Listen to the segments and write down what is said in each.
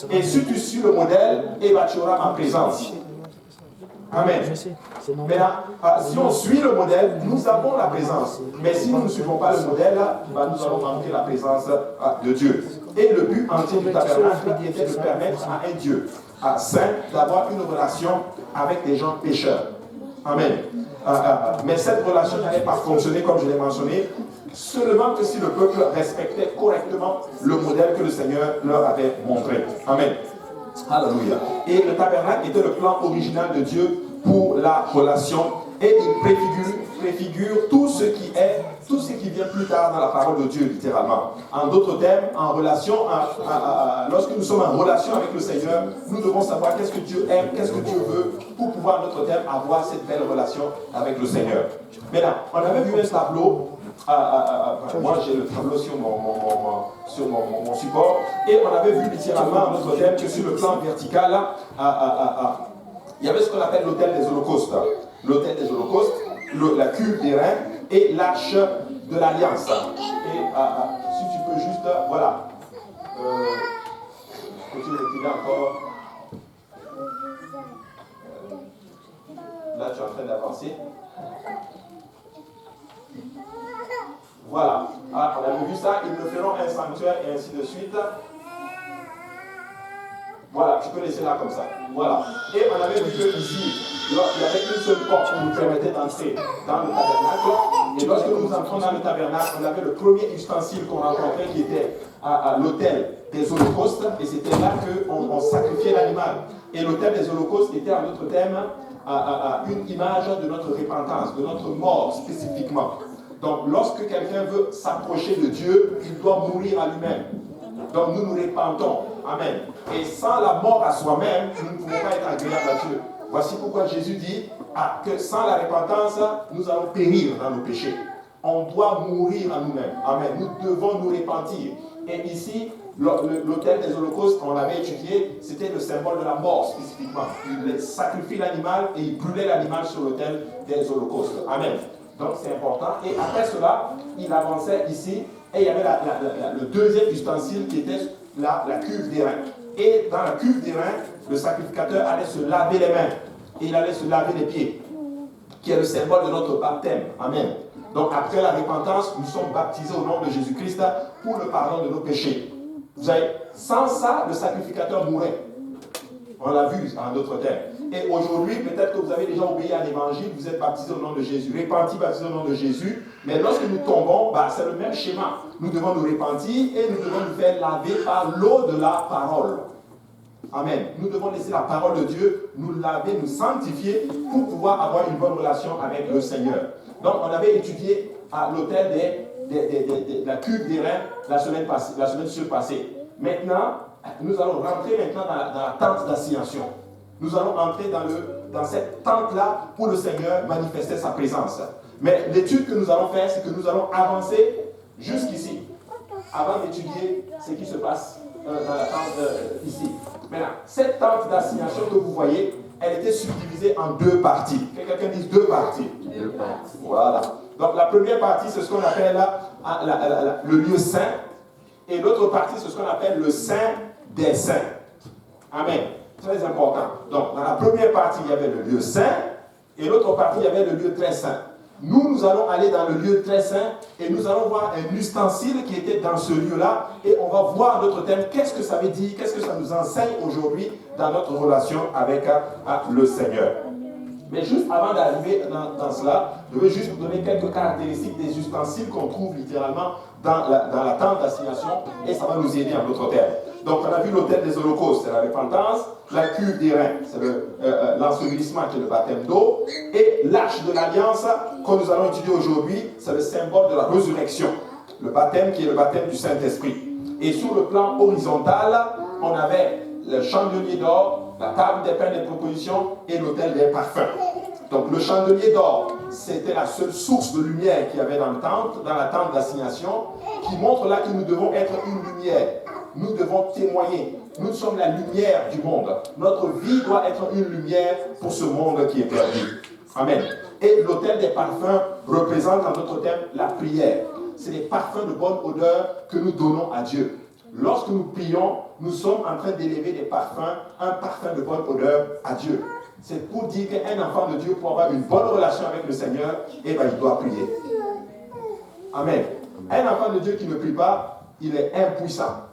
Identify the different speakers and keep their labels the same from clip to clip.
Speaker 1: Et si tu suis le modèle, eh ben, tu auras ma présence. Amen. Maintenant, si on suit le modèle, nous avons la présence. Mais si nous ne suivons pas le modèle, nous allons manquer la présence de Dieu. Et le but entier du tabernacle était de permettre à un Dieu saint d'avoir une relation avec des gens pécheurs. Amen. Mais cette relation n'allait pas fonctionner, comme je l'ai mentionné, seulement que si le peuple respectait correctement le modèle que le Seigneur leur avait montré. Amen. Alléluia. Et le tabernacle était le plan original de Dieu pour la relation. Et il préfigure tout ce qui vient plus tard dans la parole de Dieu, littéralement. En d'autres termes, en relation, lorsque nous sommes en relation avec le Seigneur, nous devons savoir qu'est-ce que Dieu aime, qu'est-ce que Dieu veut, pour pouvoir, en d'autres termes, avoir cette belle relation avec le Seigneur. Maintenant, on avait vu un tableau. Moi j'ai le tableau sur mon support, et on avait vu littéralement en notre thème que sur le plan vertical, il y avait ce qu'on appelle l'autel des holocaustes. L'autel des holocaustes, la cuve des reins et l'arche de l'alliance. Et si tu peux juste, voilà, peux-tu reculer encore? Là tu es en train d'avancer. Voilà, on avait vu ça, ils me feront un sanctuaire et ainsi de suite. Voilà, tu peux laisser là comme ça. Voilà. Et on avait vu qu'ici, il y avait une seule porte qui nous permettait d'entrer dans le tabernacle. Et lorsque nous entrons dans le tabernacle, on avait le premier ustensile qu'on rencontrait qui était à l'autel des holocaustes. Et c'était là qu'on sacrifiait l'animal. Et l'autel des holocaustes était en d'autres termes une image de notre repentance, de notre mort spécifiquement. Donc, lorsque quelqu'un veut s'approcher de Dieu, il doit mourir à lui-même. Donc, nous nous repentons. Amen. Et sans la mort à soi-même, nous ne pouvons pas être agréables à Dieu. Voici pourquoi Jésus dit que sans la repentance, nous allons périr dans nos péchés. On doit mourir à nous-mêmes. Amen. Nous devons nous repentir. Et ici, l'autel des holocaustes, on l'avait étudié, c'était le symbole de la mort spécifiquement. Il sacrifie l'animal et il brûlait l'animal sur l'autel des holocaustes. Amen. Donc c'est important. Et après cela, il avançait ici, et il y avait le deuxième ustensile qui était la cuve des reins. Et dans la cuve des reins, le sacrificateur allait se laver les mains. Et il allait se laver les pieds, qui est le symbole de notre baptême. Amen. Donc après la repentance, nous sommes baptisés au nom de Jésus-Christ pour le pardon de nos péchés. Vous savez, sans ça, le sacrificateur mourrait. On l'a vu en d'autres termes. Et aujourd'hui, peut-être que vous avez déjà obéi à l'évangile, vous êtes baptisé au nom de Jésus, repenti, baptisé au nom de Jésus. Mais lorsque nous tombons, c'est le même schéma. Nous devons nous repentir et nous devons nous faire laver par l'eau de la parole. Amen. Nous devons laisser la parole de Dieu nous laver, nous sanctifier pour pouvoir avoir une bonne relation avec le Seigneur. Donc, on avait étudié à l'autel de la cuve des reins la semaine surpassée. Maintenant, nous allons rentrer maintenant dans la tente d'assignation. Nous allons entrer dans cette tente-là pour le Seigneur manifester sa présence. Mais l'étude que nous allons faire, c'est que nous allons avancer jusqu'ici, avant d'étudier ce qui se passe dans la tente ici. Maintenant, cette tente d'assignation que vous voyez, elle était subdivisée en deux parties. Que quelqu'un dise deux parties. Deux parties. Voilà. Donc la première partie, c'est ce qu'on appelle le lieu saint. Et l'autre partie, c'est ce qu'on appelle le saint des saints. Amen. Très important. Donc, dans la première partie, il y avait le lieu saint, et l'autre partie, il y avait le lieu très saint. Nous allons aller dans le lieu très saint, et nous allons voir un ustensile qui était dans ce lieu-là, et on va voir notre thème, qu'est-ce que ça veut dire, qu'est-ce que ça nous enseigne aujourd'hui dans notre relation avec le Seigneur. Mais juste avant d'arriver dans cela, je veux juste vous donner quelques caractéristiques des ustensiles qu'on trouve littéralement dans la tente d'assignation, et ça va nous aider en d'autres termes. Donc on a vu l'autel des holocaustes, c'est la repentance, la cuve des reins, c'est l'ensevelissement qui est le baptême d'eau, et l'arche de l'alliance que nous allons étudier aujourd'hui, c'est le symbole de la résurrection, le baptême qui est le baptême du Saint-Esprit. Et sur le plan horizontal, on avait le chandelier d'or, la table des pains des propositions et l'autel des parfums. Donc le chandelier d'or, c'était la seule source de lumière qu'il y avait dans la tente d'assignation, qui montre là que nous devons être une lumière. Nous devons témoigner. Nous sommes la lumière du monde. Notre vie doit être une lumière pour ce monde qui est perdu. Amen. Et l'autel des parfums représente en d'autres termes la prière. C'est des parfums de bonne odeur que nous donnons à Dieu. Lorsque nous prions, nous sommes en train d'élever des parfums, un parfum de bonne odeur à Dieu. C'est pour dire qu'un enfant de Dieu, pour avoir une bonne relation avec le Seigneur, il doit prier. Amen. Un enfant de Dieu qui ne prie pas, il est impuissant.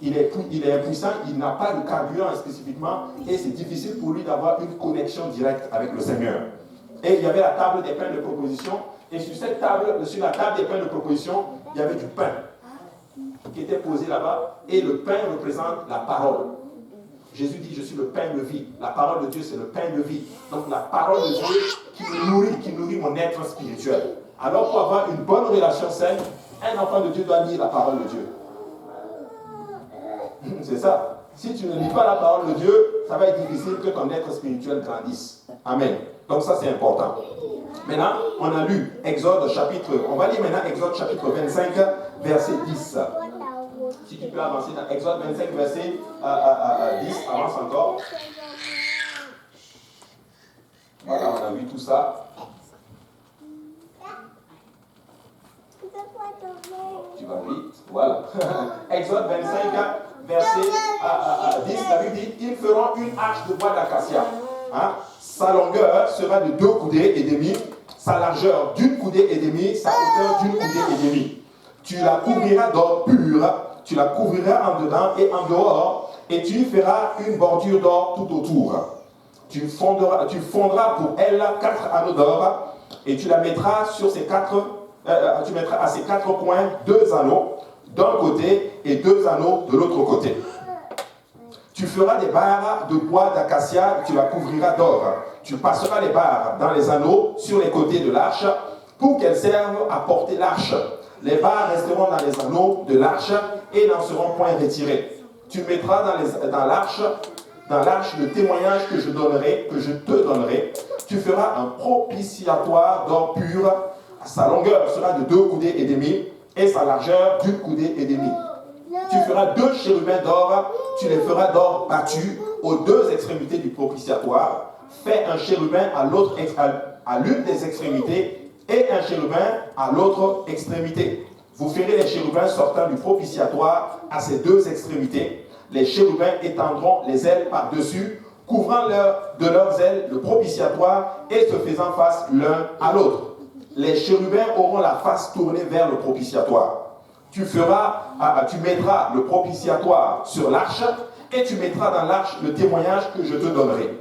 Speaker 1: Il est impuissant, il n'a pas de carburant spécifiquement et c'est difficile pour lui d'avoir une connexion directe avec le Seigneur. Et il y avait la table des pains de proposition et sur la table des pains de proposition, il y avait du pain qui était posé là-bas et le pain représente la parole. Jésus dit, je suis le pain de vie. La parole de Dieu, c'est le pain de vie. Donc la parole de Dieu qui nourrit mon être spirituel. Alors pour avoir une bonne relation saine, un enfant de Dieu doit lire la parole de Dieu. C'est ça. Si tu ne lis pas la parole de Dieu, ça va être difficile que ton être spirituel grandisse. Amen. Donc ça c'est important. Maintenant, on a lu Exode chapitre, on va lire maintenant Exode chapitre 25, verset 10. Si tu peux avancer dans Exode 25, verset 10, avance encore. Voilà, on a vu tout ça. Tu vas vite, voilà. Exode 25, verset 10, la Bible dit, ils feront une arche de bois d'acacia. Hein? Sa longueur sera de 2 coudées et demi, sa largeur d'une coudée et demie, sa hauteur d'une coudée et demie. Tu la couvriras d'or pur, tu la couvriras en dedans et en dehors, et tu y feras une bordure d'or tout autour. Tu fondras pour elle 4 anneaux d'or, et tu la mettras sur ces 4 tu mettras à ces 4 coins 2 anneaux d'un côté et 2 anneaux de l'autre côté. Tu feras des barres de bois d'acacia, tu la couvriras d'or. Tu passeras les barres dans les anneaux sur les côtés de l'arche pour qu'elles servent à porter l'arche. Les barres resteront dans les anneaux de l'arche et n'en seront point retirées. Tu mettras dans l'arche le témoignage que je te donnerai. Tu feras un propitiatoire d'or pur. Sa longueur sera de 2 coudées et demi et sa largeur d'une coudée et demie. Tu feras 2 chérubins d'or, tu les feras d'or battu aux 2 extrémités du propitiatoire. Fais un chérubin à l'une des extrémités et un chérubin à l'autre extrémité. Vous ferez les chérubins sortant du propitiatoire à ces 2 extrémités. Les chérubins étendront les ailes par-dessus, couvrant de leurs ailes le propitiatoire et se faisant face l'un à l'autre. Les chérubins auront la face tournée vers le propitiatoire. Tu mettras le propitiatoire sur l'arche et tu mettras dans l'arche le témoignage que je te donnerai.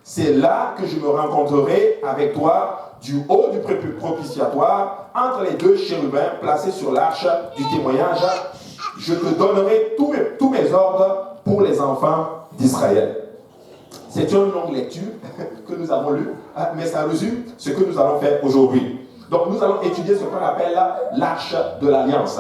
Speaker 1: C'est là que je me rencontrerai avec toi du haut du propitiatoire entre les 2 chérubins placés sur l'arche du témoignage. Je te donnerai tous mes ordres pour les enfants d'Israël. C'est une longue lecture que nous avons lue, mais ça résume ce que nous allons faire aujourd'hui. Donc nous allons étudier ce qu'on appelle l'arche de l'alliance.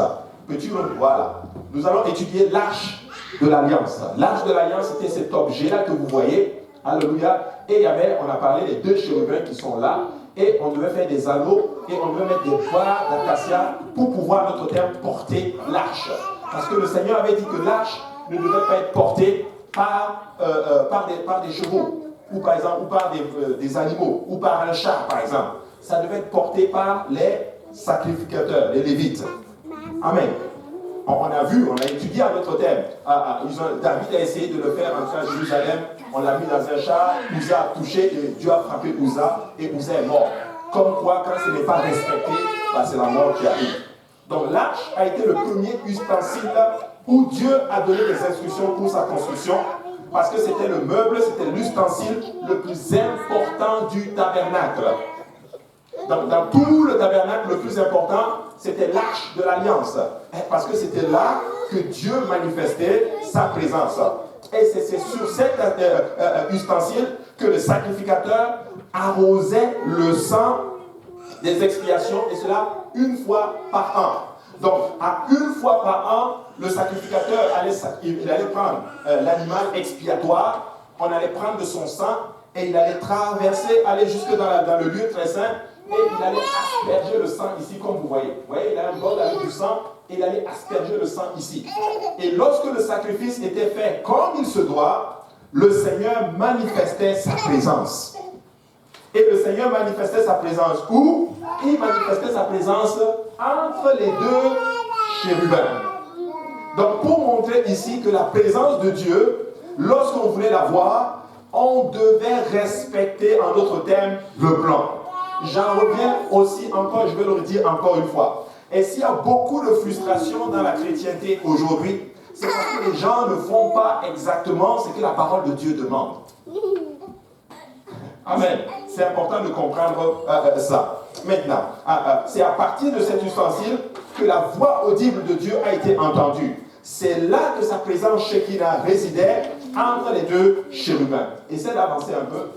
Speaker 1: Voilà. Nous allons étudier l'arche de l'alliance. L'arche de l'alliance, c'était cet objet-là que vous voyez. Alléluia. Et on a parlé des 2 chérubins qui sont là. Et on devait faire des anneaux et on devait mettre des barres d'acacia pour pouvoir, notre terme, porter l'arche. Parce que le Seigneur avait dit que l'arche ne devait pas être portée par des chevaux, ou par exemple, ou par des animaux, ou par un chat, par exemple. Ça devait être porté par les sacrificateurs, les Lévites. Amen. On a étudié à notre thème. David a essayé de le faire en Jérusalem. On l'a mis dans un char. Uza a touché et Dieu a frappé Uza et Uza est mort. Comme quoi, quand ce n'est pas respecté, c'est la mort qui arrive. Donc l'arche a été le premier ustensile où Dieu a donné des instructions pour sa construction. Parce que c'était le meuble, c'était l'ustensile le plus important du tabernacle. Dans tout le tabernacle, le plus important, c'était l'arche de l'alliance. Parce que c'était là que Dieu manifestait sa présence. Et c'est sur cet ustensile que le sacrificateur arrosait le sang des expiations, et cela une fois par an. Donc, à une fois par an, le sacrificateur allait prendre l'animal expiatoire, on allait prendre de son sang, et il allait traverser, aller jusque dans le lieu très saint, et il allait asperger le sang ici, comme vous voyez. Vous voyez, il a un bol avec du sang, et il allait asperger le sang ici. Et lorsque le sacrifice était fait comme il se doit, le Seigneur manifestait sa présence. Et le Seigneur manifestait sa présence où? Il manifestait sa présence entre les 2 chérubins. Donc, pour montrer ici que la présence de Dieu, lorsqu'on voulait la voir, on devait respecter, en d'autres termes, le plan. J'en reviens aussi encore, je vais le redire encore une fois. Et s'il y a beaucoup de frustration dans la chrétienté aujourd'hui, c'est parce que les gens ne font pas exactement ce que la parole de Dieu demande. Amen. C'est important de comprendre ça. Maintenant, c'est à partir de cet ustensile que la voix audible de Dieu a été entendue. C'est là que sa présence Shekinah résidait entre les deux chérubins. Essaie d'avancer un peu.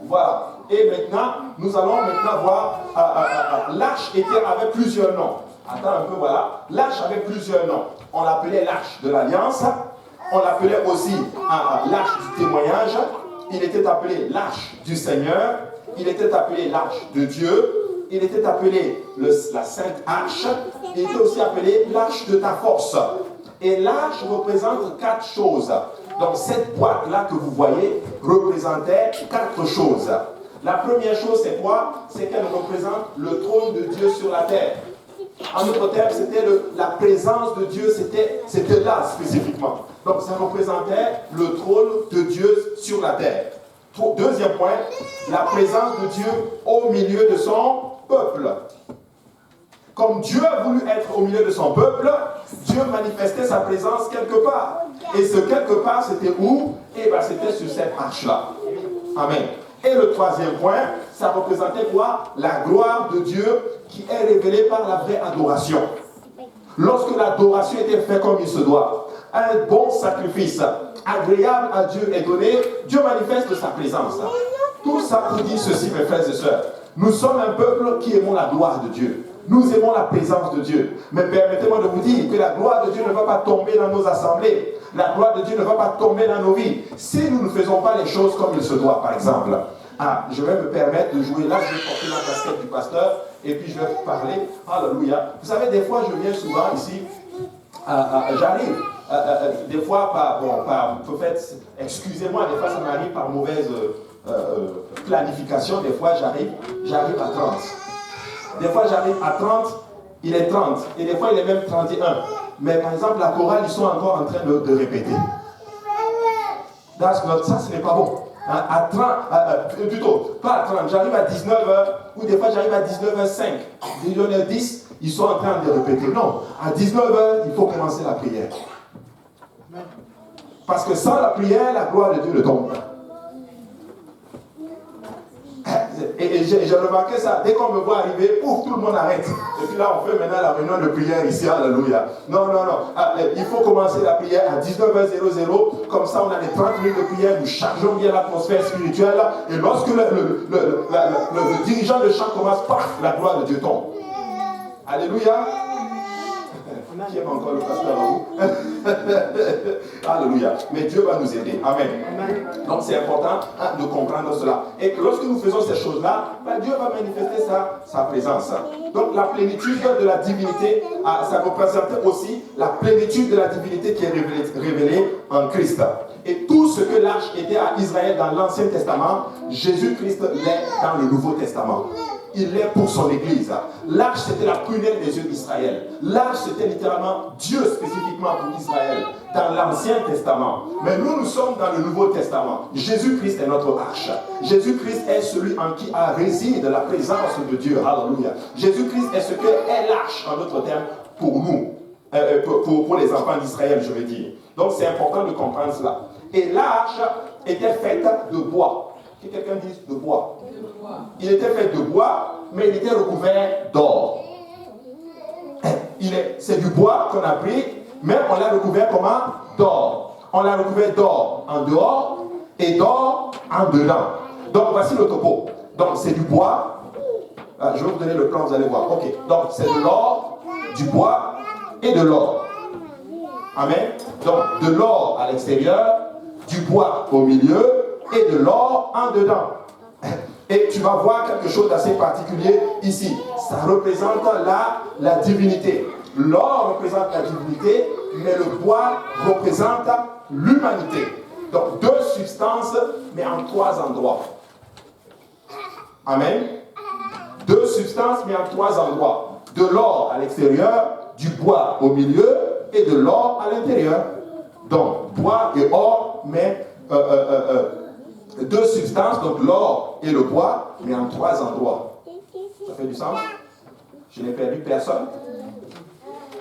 Speaker 1: Voilà. Et maintenant, nous allons maintenant voir l'arche avait plusieurs noms. Attends un peu, voilà. L'arche avait plusieurs noms. On l'appelait l'arche de l'Alliance. On l'appelait aussi l'arche du témoignage. Il était appelé l'arche du Seigneur. Il était appelé l'arche de Dieu. Il était appelé la Sainte Arche. Il était aussi appelé l'arche de ta force. Et l'arche représente 4 choses. Donc cette boîte-là que vous voyez représentait 4 choses. La première chose, c'est quoi? C'est qu'elle représente le trône de Dieu sur la terre. En d'autres termes, c'était la présence de Dieu, c'était là spécifiquement. Donc ça représentait le trône de Dieu sur la terre. Deuxième point, la présence de Dieu au milieu de son peuple. Comme Dieu a voulu être au milieu de son peuple, Dieu manifestait sa présence quelque part. Et ce quelque part, c'était où? Eh bien, c'était sur cette arche-là. Amen. Et le troisième point, ça représentait quoi? La gloire de Dieu qui est révélée par la vraie adoration. Lorsque l'adoration était faite comme il se doit, un bon sacrifice agréable à Dieu est donné, Dieu manifeste sa présence. Tout ça pour dire ceci, mes frères et sœurs. Nous sommes un peuple qui aimons la gloire de Dieu. Nous aimons la présence de Dieu. Mais permettez-moi de vous dire que la gloire de Dieu ne va pas tomber dans nos assemblées. La gloire de Dieu ne va pas tomber dans nos vies. Si nous ne faisons pas les choses comme il se doit, par exemple. Je vais me permettre de jouer là, je vais porter la casquette du pasteur et puis je vais parler. Alléluia. Vous savez, des fois, je viens souvent ici. J'arrive. Des fois, excusez-moi, des fois, ça m'arrive par mauvaise planification. Des fois, j'arrive à 30. Des fois, j'arrive à 30, il est 30. Et des fois, il est même 31. Mais par exemple, la chorale, ils sont encore en train de répéter. Ça, ce n'est pas bon. À 30, plutôt, pas à 30, j'arrive à 19h, ou des fois, j'arrive à 19h05. 19h10, ils sont en train de répéter. Non, à 19h, il faut commencer la prière. Parce que sans la prière, la gloire de Dieu ne tombe pas. Et j'ai remarqué ça, dès qu'on me voit arriver, ouf, tout le monde arrête. Et puis là, on fait maintenant la réunion de prière ici, alléluia. Non. Il faut commencer la prière à 19h00, comme ça on a les 30 minutes de prière, nous chargeons bien l'atmosphère spirituelle, et lorsque le dirigeant de chant commence, paf, la gloire de Dieu tombe. Alléluia. Qui aime encore le pasteur en vous? Alléluia. Mais Dieu va nous aider. Amen. Donc c'est important de comprendre cela. Et que lorsque nous faisons ces choses-là, Dieu va manifester sa présence. Donc la plénitude de la divinité, ça représente aussi la plénitude de la divinité qui est révélée en Christ. Et tout ce que l'arche était à Israël dans l'Ancien Testament, Jésus-Christ l'est dans le Nouveau Testament. Il l'est pour son Église. L'arche, c'était la prunelle des yeux d'Israël. L'arche, c'était littéralement Dieu spécifiquement pour Israël dans l'Ancien Testament. Mais nous sommes dans le Nouveau Testament. Jésus-Christ est notre arche. Jésus-Christ est celui en qui réside la présence de Dieu. Alléluia. Jésus-Christ est ce que est l'arche, en d'autres termes, pour nous. Pour les enfants d'Israël, je veux dire. Donc, c'est important de comprendre cela. Et l'arche était faite de bois. Que quelqu'un dise de bois. Il était fait de bois, mais il était recouvert d'or. C'est du bois qu'on a pris, mais on l'a recouvert comment? D'or. On l'a recouvert d'or en dehors et d'or en dedans. Donc voici le topo. Donc c'est du bois. Je vais vous donner le plan, vous allez voir. Ok. Donc c'est de l'or, du bois et de l'or. Amen. Donc de l'or à l'extérieur, du bois au milieu et de l'or en dedans. Et tu vas voir quelque chose d'assez particulier ici. Ça représente la divinité. L'or représente la divinité, mais le bois représente l'humanité. Donc 2 substances, mais en 3 endroits. Amen. 2 substances, mais en 3 endroits. De l'or à l'extérieur, du bois au milieu et de l'or à l'intérieur. Donc, bois et or, mais deux substances, donc l'or et le bois, mais en 3 endroits. Ça fait du sens? Je n'ai perdu personne.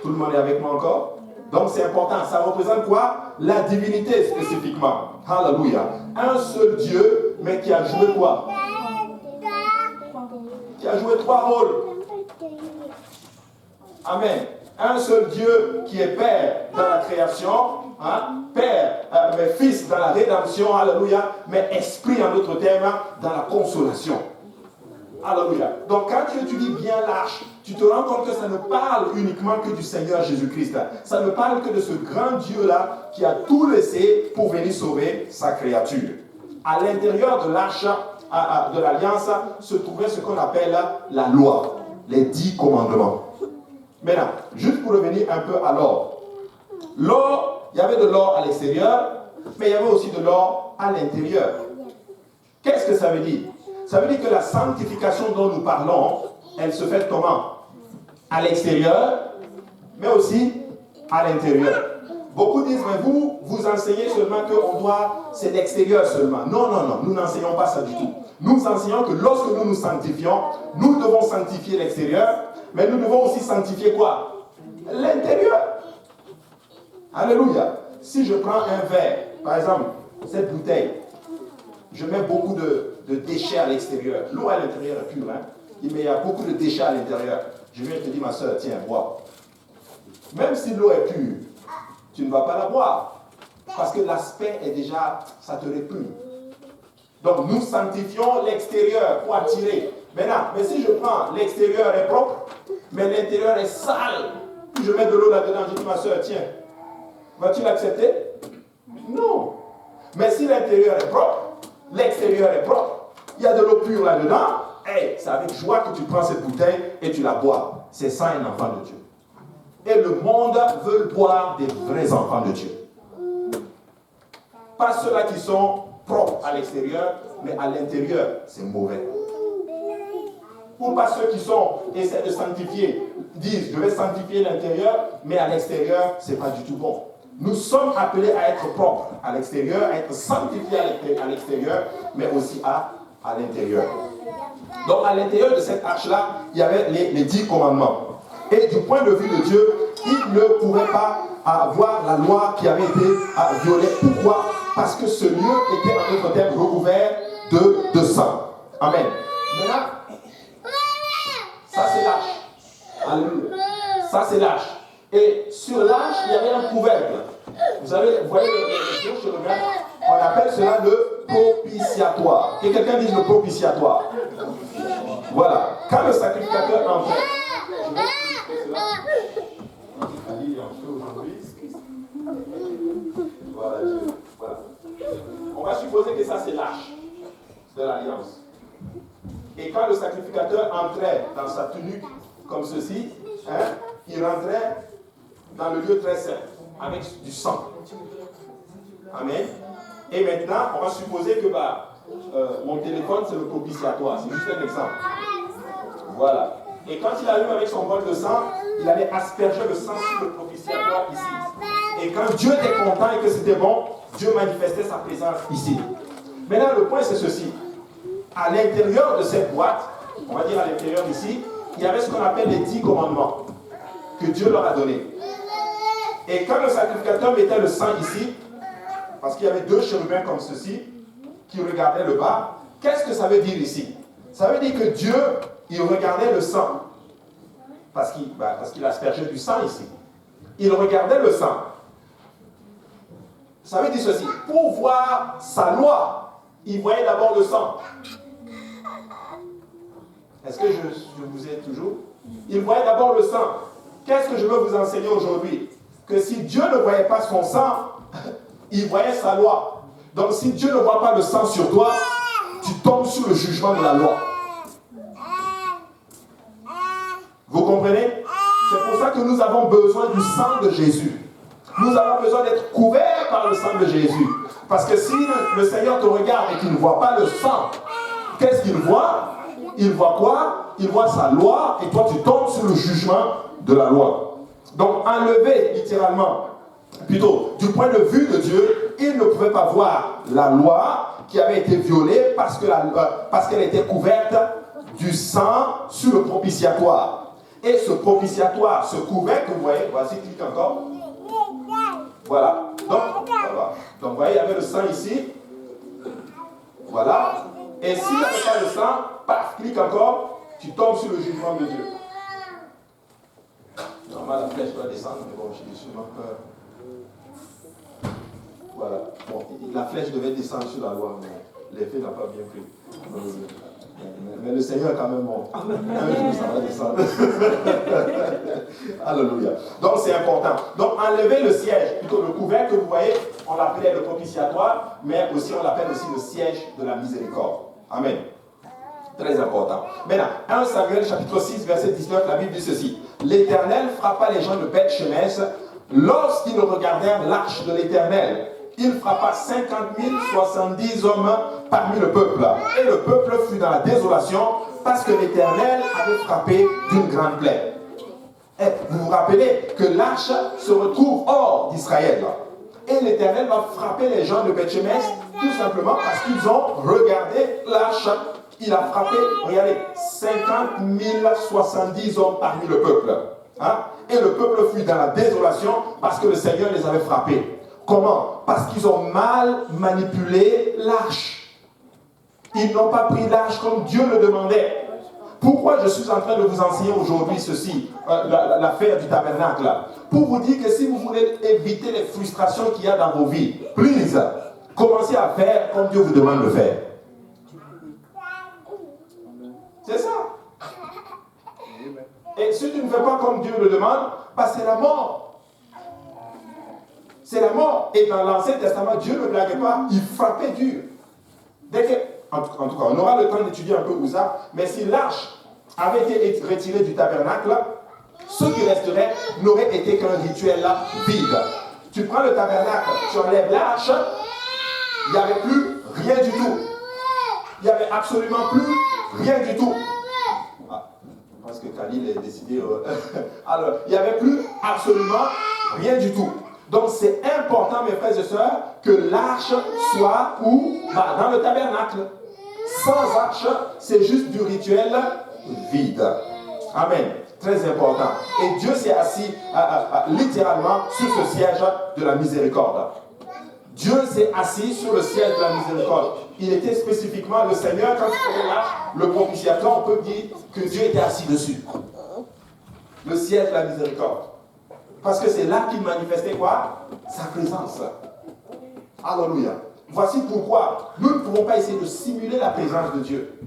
Speaker 1: Tout le monde est avec moi encore? Donc c'est important. Ça représente quoi? La divinité spécifiquement. Alléluia. Un seul Dieu, mais qui a joué quoi? Qui a joué 3 rôles. Amen. Un seul Dieu qui est Père dans la création, hein? Père, mais Fils dans la rédemption, alléluia, mais Esprit en d'autres termes dans la consolation. Alléluia. Donc quand tu étudies bien l'arche, tu te rends compte que ça ne parle uniquement que du Seigneur Jésus-Christ. Ça ne parle que de ce grand Dieu-là qui a tout laissé pour venir sauver sa créature. À l'intérieur de l'arche de l'Alliance se trouvait ce qu'on appelle la loi, les 10 commandements. Maintenant, juste pour revenir un peu à l'or. L'or, il y avait de l'or à l'extérieur, mais il y avait aussi de l'or à l'intérieur. Qu'est-ce que ça veut dire? Ça veut dire que la sanctification dont nous parlons, elle se fait comment? À l'extérieur, mais aussi à l'intérieur. Beaucoup disent, mais vous enseignez seulement qu'on doit, c'est l'extérieur seulement. Non, non, non, nous n'enseignons pas ça du tout. Nous enseignons que lorsque nous nous sanctifions, nous devons sanctifier l'extérieur, mais nous devons aussi sanctifier quoi? L'intérieur. Alléluia. Si je prends un verre, par exemple, cette bouteille, je mets beaucoup de déchets à l'extérieur. L'eau à l'intérieur est pure, hein? Mais il y a beaucoup de déchets à l'intérieur. Je viens te dire, ma soeur, tiens, bois. Même si l'eau est pure, tu ne vas pas la boire. Parce que l'aspect est déjà, ça te répugne. Donc nous sanctifions l'extérieur pour attirer. Maintenant, mais si je prends l'extérieur est propre, mais l'intérieur est sale, puis je mets de l'eau là-dedans, je dis, ma soeur, tiens, vas-tu l'accepter? Non. Mais si l'intérieur est propre, l'extérieur est propre, il y a de l'eau pure là-dedans, hey, c'est avec joie que tu prends cette bouteille et tu la bois. C'est ça un enfant de Dieu. Et le monde veut boire des vrais enfants de Dieu. Pas ceux-là qui sont propres à l'extérieur, mais à l'intérieur, c'est mauvais. Ou pas ceux qui essaient de sanctifier, disent, je vais sanctifier l'intérieur, mais à l'extérieur, c'est pas du tout bon. Nous sommes appelés à être propres à l'extérieur, à être sanctifiés à l'extérieur, mais aussi à l'intérieur. Donc à l'intérieur de cette arche-là, il y avait les 10 commandements. Et du point de vue de Dieu, il ne pouvait pas avoir la loi qui avait été violée. Pourquoi? Parce que ce lieu était en d'autres termes recouvert de sang. Amen. Maintenant, ça c'est l'arche. Alléluia. Ça c'est l'arche. Et sur l'arche, il y avait un couvercle. Vous voyez le gauche et le droit, on appelle cela le propitiatoire. Que quelqu'un dise le propitiatoire. Voilà. Quand le sacrificateur entrait, je vais expliquer cela. Ali est en feu aujourd'hui. Voilà, voilà. On va supposer que ça c'est l'arche de l'alliance. Et quand le sacrificateur entrait dans sa tunique comme ceci, hein, il rentrait dans le lieu très saint, avec du sang. Amen. Et maintenant, on va supposer que mon téléphone, c'est le propitiatoire. C'est juste un exemple. Voilà. Et quand il allume avec son bol de sang, il allait asperger le sang sur le propitiatoire ici. Et quand Dieu était content et que c'était bon, Dieu manifestait sa présence ici. Maintenant, le point, c'est ceci. À l'intérieur de cette boîte, on va dire à l'intérieur ici, il y avait ce qu'on appelle les 10 commandements que Dieu leur a donnés. Et quand le sacrificateur mettait le sang ici, parce qu'il y avait 2 chérubins comme ceci, qui regardaient le bas, qu'est-ce que ça veut dire ici? Ça veut dire que Dieu, il regardait le sang, parce qu'il aspergeait du sang ici. Il regardait le sang. Ça veut dire ceci, pour voir sa loi, il voyait d'abord le sang. Est-ce que je vous ai toujours? Il voyait d'abord le sang. Qu'est-ce que je veux vous enseigner aujourd'hui? Que si Dieu ne voyait pas son sang, il voyait sa loi. Donc si Dieu ne voit pas le sang sur toi, tu tombes sous le jugement de la loi. Vous comprenez? C'est pour ça que nous avons besoin du sang de Jésus. Nous avons besoin d'être couverts par le sang de Jésus. Parce que si le Seigneur te regarde et qu'il ne voit pas le sang, qu'est-ce qu'il voit? Il voit quoi? Il voit sa loi et toi tu tombes sous le jugement de la loi. Donc enlevé littéralement, plutôt du point de vue de Dieu, il ne pouvait pas voir la loi qui avait été violée parce qu'elle était couverte du sang sur le propitiatoire. Et ce propitiatoire, ce couvercle, vous voyez, voici, clique encore. Voilà. Donc, vous voyez, il y avait le sang ici. Voilà. Et s'il n'y avait pas le sang, paf, clique encore, tu tombes sur le jugement de Dieu. Normalement, la flèche doit descendre, mais bon, j'ai sûrement peur. Voilà. Bon, la flèche devait descendre sur la loi, mais l'effet n'a pas bien pris. Mais le Seigneur est quand même bon. Un jour, ça va descendre. Alléluia. Donc, c'est important. Donc, enlever le siège, plutôt le couvercle que vous voyez, on l'appelait le propitiatoire, mais aussi on l'appelle aussi le siège de la miséricorde. Amen. Très important. Maintenant, 1 Samuel chapitre 6, verset 19, la Bible dit ceci. L'Éternel frappa les gens de Beth-Shemesh lorsqu'ils regardèrent l'arche de l'Éternel. Il frappa 50 070 hommes parmi le peuple. Et le peuple fut dans la désolation parce que l'Éternel avait frappé d'une grande plaie. Et vous vous rappelez que l'arche se retrouve hors d'Israël. Et l'Éternel va frapper les gens de Beth-Shemesh tout simplement parce qu'ils ont regardé l'arche. Il a frappé, regardez, 50 070 hommes parmi le peuple. Hein? Et le peuple fut dans la désolation parce que le Seigneur les avait frappés. Comment? Parce qu'ils ont mal manipulé l'arche. Ils n'ont pas pris l'arche comme Dieu le demandait. Pourquoi je suis en train de vous enseigner aujourd'hui ceci, l'affaire du tabernacle? Pour vous dire que si vous voulez éviter les frustrations qu'il y a dans vos vies, please, commencez à faire comme Dieu vous demande de faire. C'est ça. Et si tu ne fais pas comme Dieu le demande, bah c'est la mort. C'est la mort. Et dans l'Ancien Testament, Dieu ne blaguait pas, il frappait dur. En tout cas, on aura le temps d'étudier un peu Ouza, mais si l'arche avait été retirée du tabernacle, ce qui resterait n'aurait été qu'un rituel là, vide. Tu prends le tabernacle, tu enlèves l'arche, il n'y avait plus rien du tout. Il n'y avait absolument plus rien du tout. Parce que Khalil est décidé. Alors, il n'y avait plus absolument rien du tout. Donc, c'est important, mes frères et sœurs, que l'arche soit où? Dans le tabernacle. Sans arche, c'est juste du rituel vide. Amen. Très important. Et Dieu s'est assis littéralement sur ce siège de la miséricorde. Dieu s'est assis sur le siège de la miséricorde. Il était spécifiquement le Seigneur, quand il prenait l'arche, le propitiatoire, on peut dire que Dieu était assis dessus. Le siège de la miséricorde. Parce que c'est là qu'il manifestait quoi? Sa présence. Alléluia. Voici pourquoi nous ne pouvons pas essayer de simuler la présence de Dieu.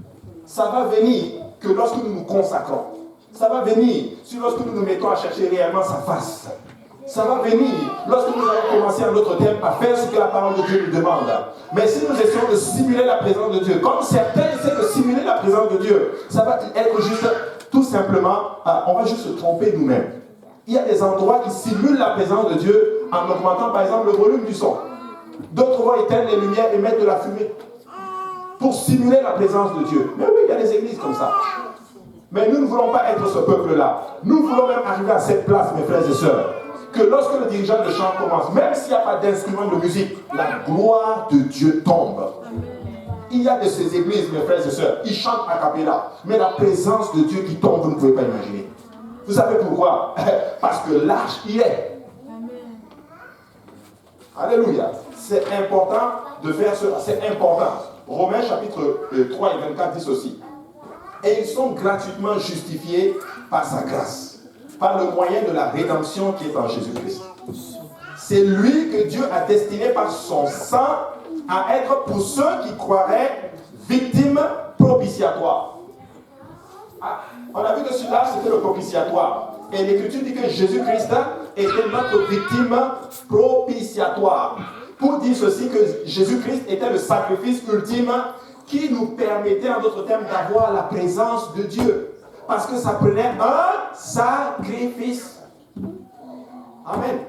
Speaker 1: Ça va venir que lorsque nous nous consacrons. Ça va venir lorsque nous nous mettons à chercher réellement sa face. Ça va venir lorsque nous allons commencer un autre thème à faire ce que la parole de Dieu nous demande. Mais si nous essayons de simuler la présence de Dieu, comme certains essaient de simuler la présence de Dieu, ça va être juste, tout simplement, on va juste se tromper nous-mêmes. Il y a des endroits qui simulent la présence de Dieu en augmentant par exemple le volume du son. D'autres vont éteindre les lumières et mettre de la fumée pour simuler la présence de Dieu. Mais oui, il y a des églises comme ça. Mais nous ne voulons pas être ce peuple-là. Nous voulons même arriver à cette place, mes frères et sœurs, que lorsque le dirigeant de chant commence, même s'il n'y a pas d'instrument de musique, la gloire de Dieu tombe. Il y a de ces églises, mes frères et sœurs, ils chantent a cappella, mais la présence de Dieu qui tombe, vous ne pouvez pas imaginer. Vous savez pourquoi? Parce que l'arche y est. Alléluia. C'est important de faire cela. C'est important. Romains chapitre 3 et 24 dit ceci. Et ils sont gratuitement justifiés par sa grâce, par le moyen de la rédemption qui est en Jésus-Christ. C'est lui que Dieu a destiné par son sang à être pour ceux qui croiraient victimes propitiatoires. On a vu que celui-là, c'était le propitiatoire. Et l'Écriture dit que Jésus-Christ était notre victime propitiatoire. Pour dire ceci, que Jésus-Christ était le sacrifice ultime qui nous permettait, en d'autres termes, d'avoir la présence de Dieu. Parce que ça prenait un sacrifice. Amen.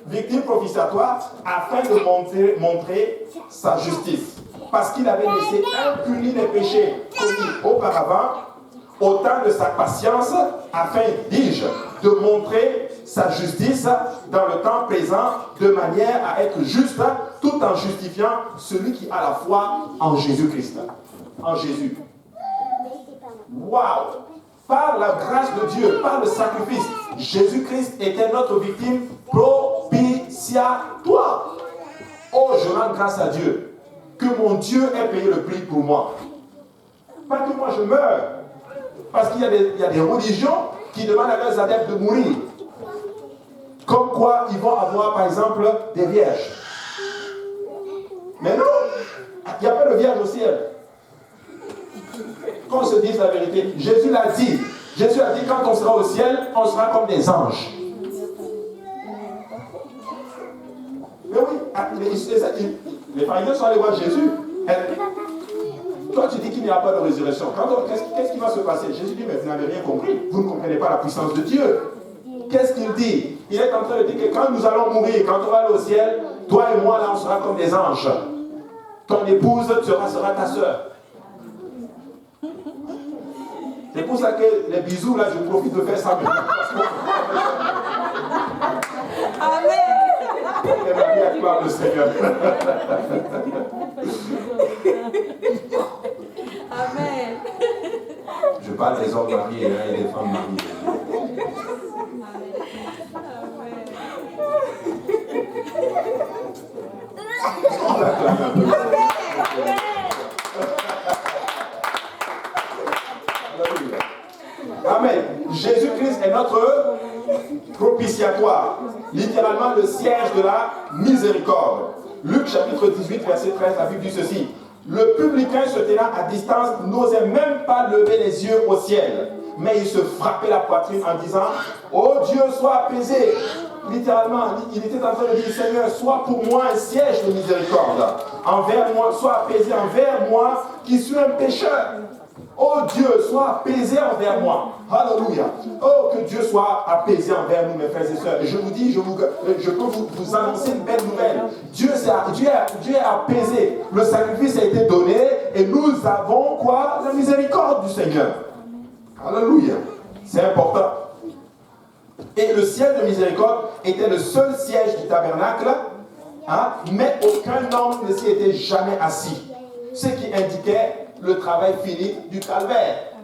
Speaker 1: Victime propitiatoire afin de montrer sa justice. Parce qu'il avait laissé impunis les péchés commis auparavant, au temps de sa patience, afin, dis-je, de montrer sa justice dans le temps présent de manière à être juste tout en justifiant celui qui a la foi en Jésus-Christ. En Jésus. Waouh! Par la grâce de Dieu, par le sacrifice, Jésus-Christ était notre victime propitiatoire. Oh, je rends grâce à Dieu que mon Dieu ait payé le prix pour moi. Pas que moi je meure. Parce qu'il y a des religions qui demandent à leurs adeptes de mourir. Comme quoi ils vont avoir par exemple des vierges. Mais non, il n'y a pas de vierge au ciel. Qu'on se dise la vérité. Jésus l'a dit. Jésus a dit quand on sera au ciel, on sera comme des anges. Mais oui, les pharisiens sont allés voir Jésus. Toi, tu dis qu'il n'y a pas de résurrection. Qu'est-ce qui va se passer? Jésus dit, mais vous n'avez rien compris. Vous ne comprenez pas la puissance de Dieu. Qu'est-ce qu'il dit? Il est en train de dire que quand nous allons mourir, quand on va aller au ciel, toi et moi, là, on sera comme des anges. Ton épouse sera ta soeur. C'est pour ça que les bisous, là, je profite de faire ça.
Speaker 2: Amen.
Speaker 1: Et ma vie acclame le Seigneur.
Speaker 2: Amen.
Speaker 1: Je parle des hommes mariés et des femmes mariées. Amen. Jésus-Christ est notre propitiatoire. Littéralement le siège de la miséricorde. Luc chapitre 18, verset 13, la Bible dit ceci. Le publicain se tenant à distance n'osait même pas lever les yeux au ciel. Mais il se frappait la poitrine en disant « Oh Dieu, sois apaisé !» Littéralement, il était en train de dire « Seigneur, sois pour moi un siège de miséricorde. Envers moi, sois apaisé envers moi qui suis un pécheur. Oh Dieu, sois apaisé envers moi. » Alléluia. Oh, que Dieu soit apaisé envers nous, mes frères et sœurs. Et je vous dis, je peux vous annoncer une belle nouvelle. Dieu est apaisé. Le sacrifice a été donné et nous avons quoi? La miséricorde du Seigneur. Alléluia. C'est important. Et le siège de miséricorde était le seul siège du tabernacle, hein, mais aucun homme ne s'y était jamais assis. Ce qui indiquait le travail fini du calvaire.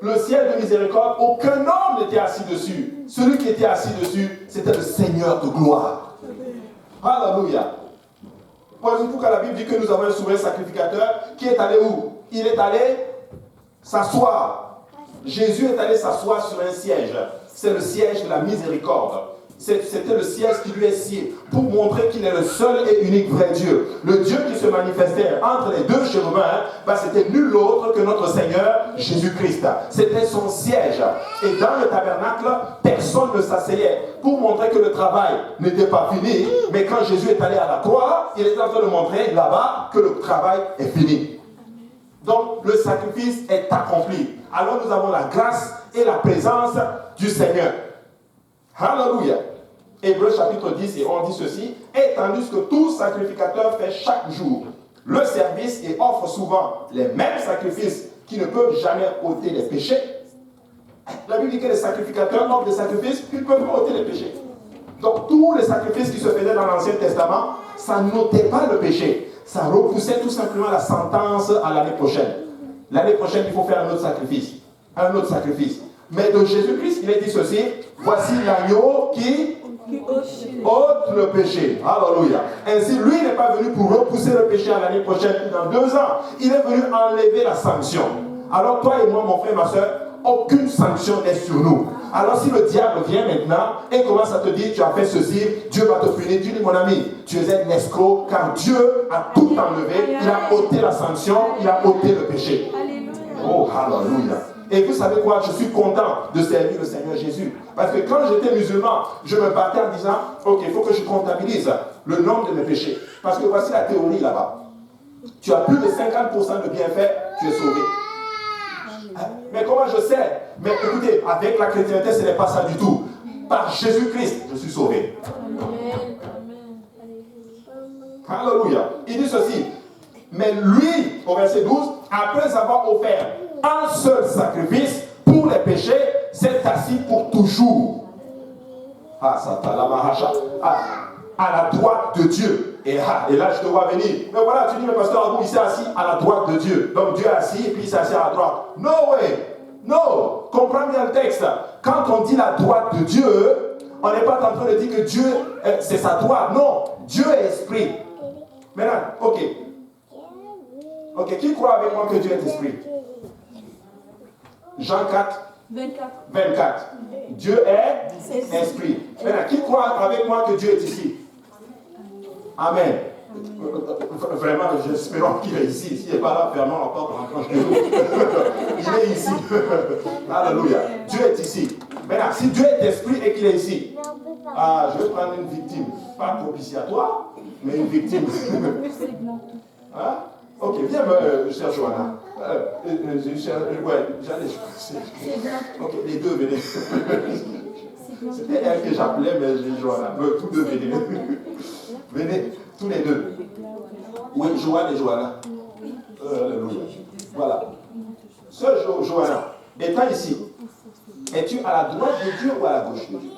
Speaker 1: Le siège de miséricorde, aucun homme n'était assis dessus. Celui qui était assis dessus, c'était le Seigneur de gloire. Alléluia. Voyez-vous que la Bible dit que nous avons un souverain sacrificateur qui est allé où? Il est allé s'asseoir. Jésus est allé s'asseoir sur un siège. C'est le siège de la miséricorde. C'était le siège qui lui est scié pour montrer qu'il est le seul et unique vrai Dieu. Le Dieu qui se manifestait entre les deux chérubins, c'était nul autre que notre Seigneur Jésus-Christ. C'était son siège. Et dans le tabernacle, personne ne s'asseyait pour montrer que le travail n'était pas fini. Mais quand Jésus est allé à la croix, il est en train de montrer là-bas que le travail est fini. Donc le sacrifice est accompli. Alors nous avons la grâce et la présence du Seigneur. Alléluia. Hébreux chapitre 10 et on dit ceci. Et tandis que tout sacrificateur fait chaque jour le service et offre souvent les mêmes sacrifices qui ne peuvent jamais ôter les péchés. La Bible dit que les sacrificateurs offrent des sacrifices qui ne peuvent pas ôter les péchés. Donc tous les sacrifices qui se faisaient dans l'Ancien Testament, ça n'ôtait pas le péché. Ça repoussait tout simplement la sentence à l'année prochaine. L'année prochaine, il faut faire un autre sacrifice. Un autre sacrifice. Mais de Jésus-Christ, il est dit ceci. Voici l'agneau qui ôte le péché. Alléluia. Ainsi, lui n'est pas venu pour repousser le péché à l'année prochaine ou dans 2 ans. Il est venu enlever la sanction. Alors toi et moi, mon frère, ma soeur, aucune sanction n'est sur nous. Alors si le diable vient maintenant et commence à te dire tu as fait ceci, Dieu va te punir, tu dis mon ami, tu es un escroc car Dieu a tout enlevé, il a ôté la sanction, il a ôté le péché. Oh, alléluia. Et vous savez quoi, je suis content de servir le Seigneur Jésus. Parce que quand j'étais musulman, je me battais en disant, ok, il faut que je comptabilise le nombre de mes péchés. Parce que voici la théorie là-bas. Tu as plus de 50% de bienfaits, tu es sauvé. Mais comment je sais? Mais écoutez, avec la chrétienté, ce n'est pas ça du tout. Par Jésus-Christ, je suis sauvé. Alléluia. Il dit ceci. Mais lui, au verset 12, après avoir offert un seul sacrifice pour les péchés, s'est assis pour toujours Ah, ça t'a la mahacha. À la droite de Dieu. Et là, je te vois venir. Mais voilà, tu dis, mais pasteur Abou, il s'est assis à la droite de Dieu. Donc Dieu est assis et puis il s'est assis à la droite. No way. No. Comprends bien le texte. Quand on dit la droite de Dieu, on n'est pas en train de dire que Dieu, c'est sa droite. Non. Dieu est esprit. Maintenant, ok. Ok, qui croit avec moi que Dieu est esprit? Jean 4, 24. Dieu est esprit. Maintenant, qui croit avec moi que Dieu est ici? Amen. Vraiment, j'espère qu'il est ici. S'il n'est pas là, fermons la porte, rentrons chez nous. Il est ici. Alléluia. Dieu est ici. Maintenant, si Dieu est esprit et qu'il est ici, je vais prendre une victime. Pas propitiatoire, mais une victime. Hein? Ok, viens me chercher Johanna. J'allais chercher. Ok, les deux, venez. C'était elle que j'appelais, mais j'ai Johanna. Tous deux, venez. Venez, tous les deux. Oui, Johanna et Johanna. Alléluia. Voilà. Sœur Johanna, étant ici, es-tu à la droite de Dieu ou à la gauche de Dieu?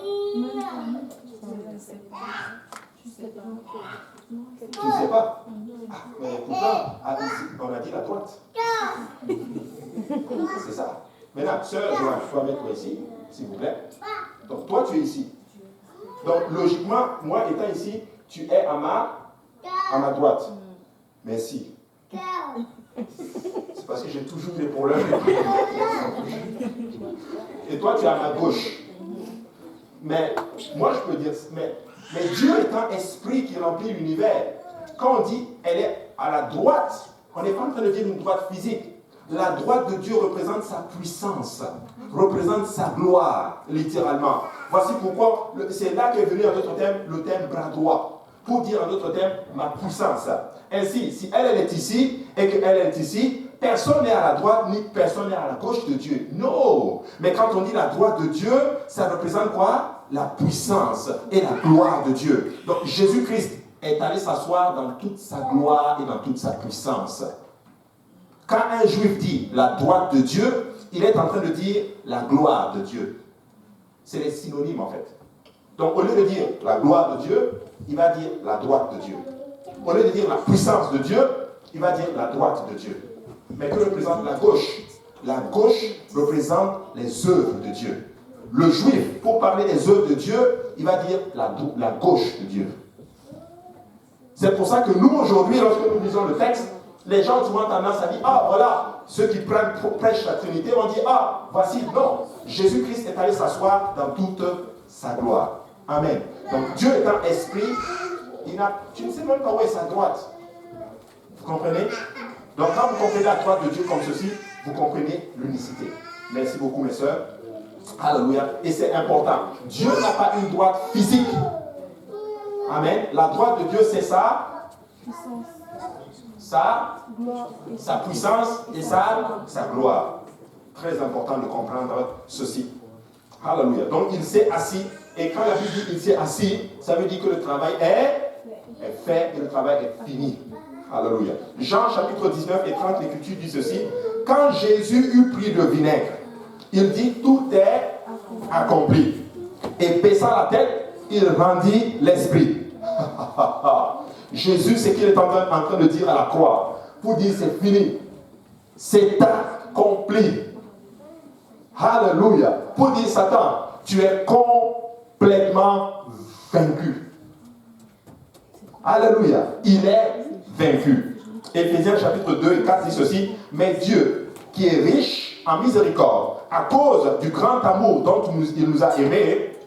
Speaker 1: Tu ne sais pas? Mais pourtant, on a dit la droite. C'est ça. Maintenant, sœur Johanna, il faut mettre toi ici, s'il vous plaît. Donc, toi, tu es ici. Donc, logiquement, moi étant ici, tu es à ma droite. Merci. C'est parce que j'ai toujours des problèmes. Et toi, tu es à ma gauche. Mais moi, je peux dire, mais Dieu étant esprit qui remplit l'univers, quand on dit elle est à la droite, on n'est pas en train de dire une droite physique. La droite de Dieu représente sa puissance, représente sa gloire, littéralement. Voici pourquoi, c'est là qu'est venu en d'autres termes le terme bras droit. Pour dire en d'autres termes, ma puissance. Ainsi, si elle est ici et qu'elle est ici, personne n'est à la droite ni personne n'est à la gauche de Dieu. Non. Mais quand on dit la droite de Dieu, ça représente quoi? La puissance et la gloire de Dieu. Donc Jésus-Christ est allé s'asseoir dans toute sa gloire et dans toute sa puissance. Quand un juif dit la droite de Dieu, il est en train de dire la gloire de Dieu. C'est les synonymes en fait. Donc au lieu de dire la gloire de Dieu, il va dire la droite de Dieu. Au lieu de dire la puissance de Dieu, il va dire la droite de Dieu. Mais que représente la gauche? La gauche représente les œuvres de Dieu. Le juif, pour parler des œuvres de Dieu, il va dire la gauche de Dieu. C'est pour ça que nous, aujourd'hui, lorsque nous lisons le texte, les gens ont souvent tendance à dire, voilà, ceux qui prêchent la Trinité vont dire, voici, non, Jésus-Christ est allé s'asseoir dans toute sa gloire. Amen. Donc Dieu étant esprit, tu ne sais même pas où est sa droite. Vous comprenez? Donc quand vous comprenez la droite de Dieu comme ceci, vous comprenez l'unicité. Merci beaucoup mes sœurs. Alléluia. Et c'est important. Dieu n'a pas une droite physique. Amen. La droite de Dieu, c'est sa puissance et sa gloire. Très important de comprendre ceci. Alléluia. Donc il s'est assis. Et quand la Bible dit qu'il s'est assis, ça veut dire que le travail est fait et le travail est fini. Alléluia. Jean chapitre 19 et 30, l'Écriture dit ceci. Quand Jésus eut pris le vinaigre, il dit tout est accompli. Et baissant la tête, il rendit l'esprit. Jésus, c'est qu'il est en train de dire à la croix, pour dire c'est fini. C'est accompli. Alléluia. Pour dire Satan, tu es complètement vaincu. Alléluia. Il est vaincu. Éphésiens chapitre 2 et 4 dit ceci. Mais Dieu, qui est riche en miséricorde, à cause du grand amour dont il nous a aimés,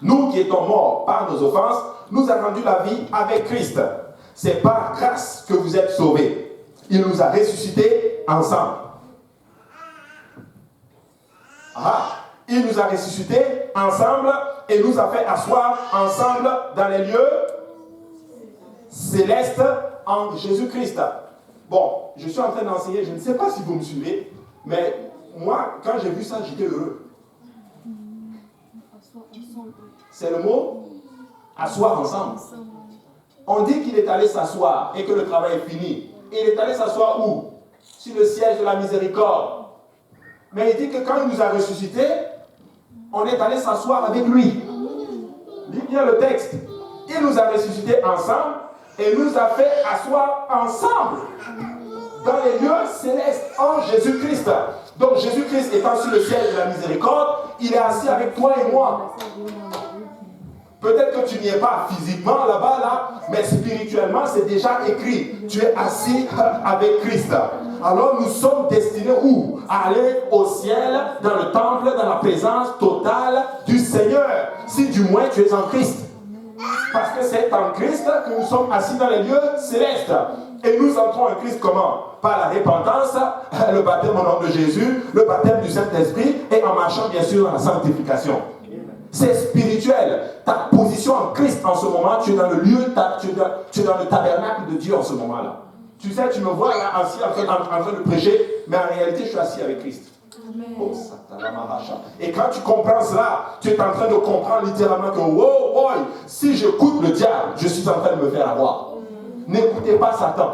Speaker 1: nous qui étions morts par nos offenses, nous a rendu la vie avec Christ. C'est par grâce que vous êtes sauvés. Il nous a ressuscités ensemble. Il nous a ressuscités ensemble et nous a fait asseoir ensemble dans les lieux célestes en Jésus-Christ. Bon, je suis en train d'enseigner, je ne sais pas si vous me suivez, mais moi, quand j'ai vu ça, j'étais heureux. C'est le mot asseoir ensemble. On dit qu'il est allé s'asseoir et que le travail est fini. Et il est allé s'asseoir où? Sur le siège de la miséricorde. Mais il dit que quand il nous a ressuscités, on est allé s'asseoir avec lui. Lis bien le texte. Il nous a ressuscités ensemble et nous a fait asseoir ensemble dans les lieux célestes en Jésus-Christ. Donc Jésus-Christ étant sur le ciel de la miséricorde, il est assis avec toi et moi. Peut-être que tu n'y es pas physiquement là-bas, là, mais spirituellement, c'est déjà écrit. Tu es assis avec Christ. Alors nous sommes destinés où? À aller au ciel, dans le temple, dans la présence totale du Seigneur. Si du moins tu es en Christ. Parce que c'est en Christ que nous sommes assis dans les lieux célestes. Et nous entrons en Christ comment? Par la repentance, le baptême au nom de Jésus, le baptême du Saint-Esprit et en marchant bien sûr dans la sanctification. C'est spirituel. Ta position en Christ en ce moment, tu es dans le lieu, tu es dans le tabernacle de Dieu en ce moment-là. Tu sais, tu me vois là assis en train de prêcher, mais en réalité, je suis assis avec Christ. Oh, et quand tu comprends cela, tu es en train de comprendre littéralement que wow, boy, si j'écoute le diable, je suis en train de me faire avoir. N'écoutez pas Satan.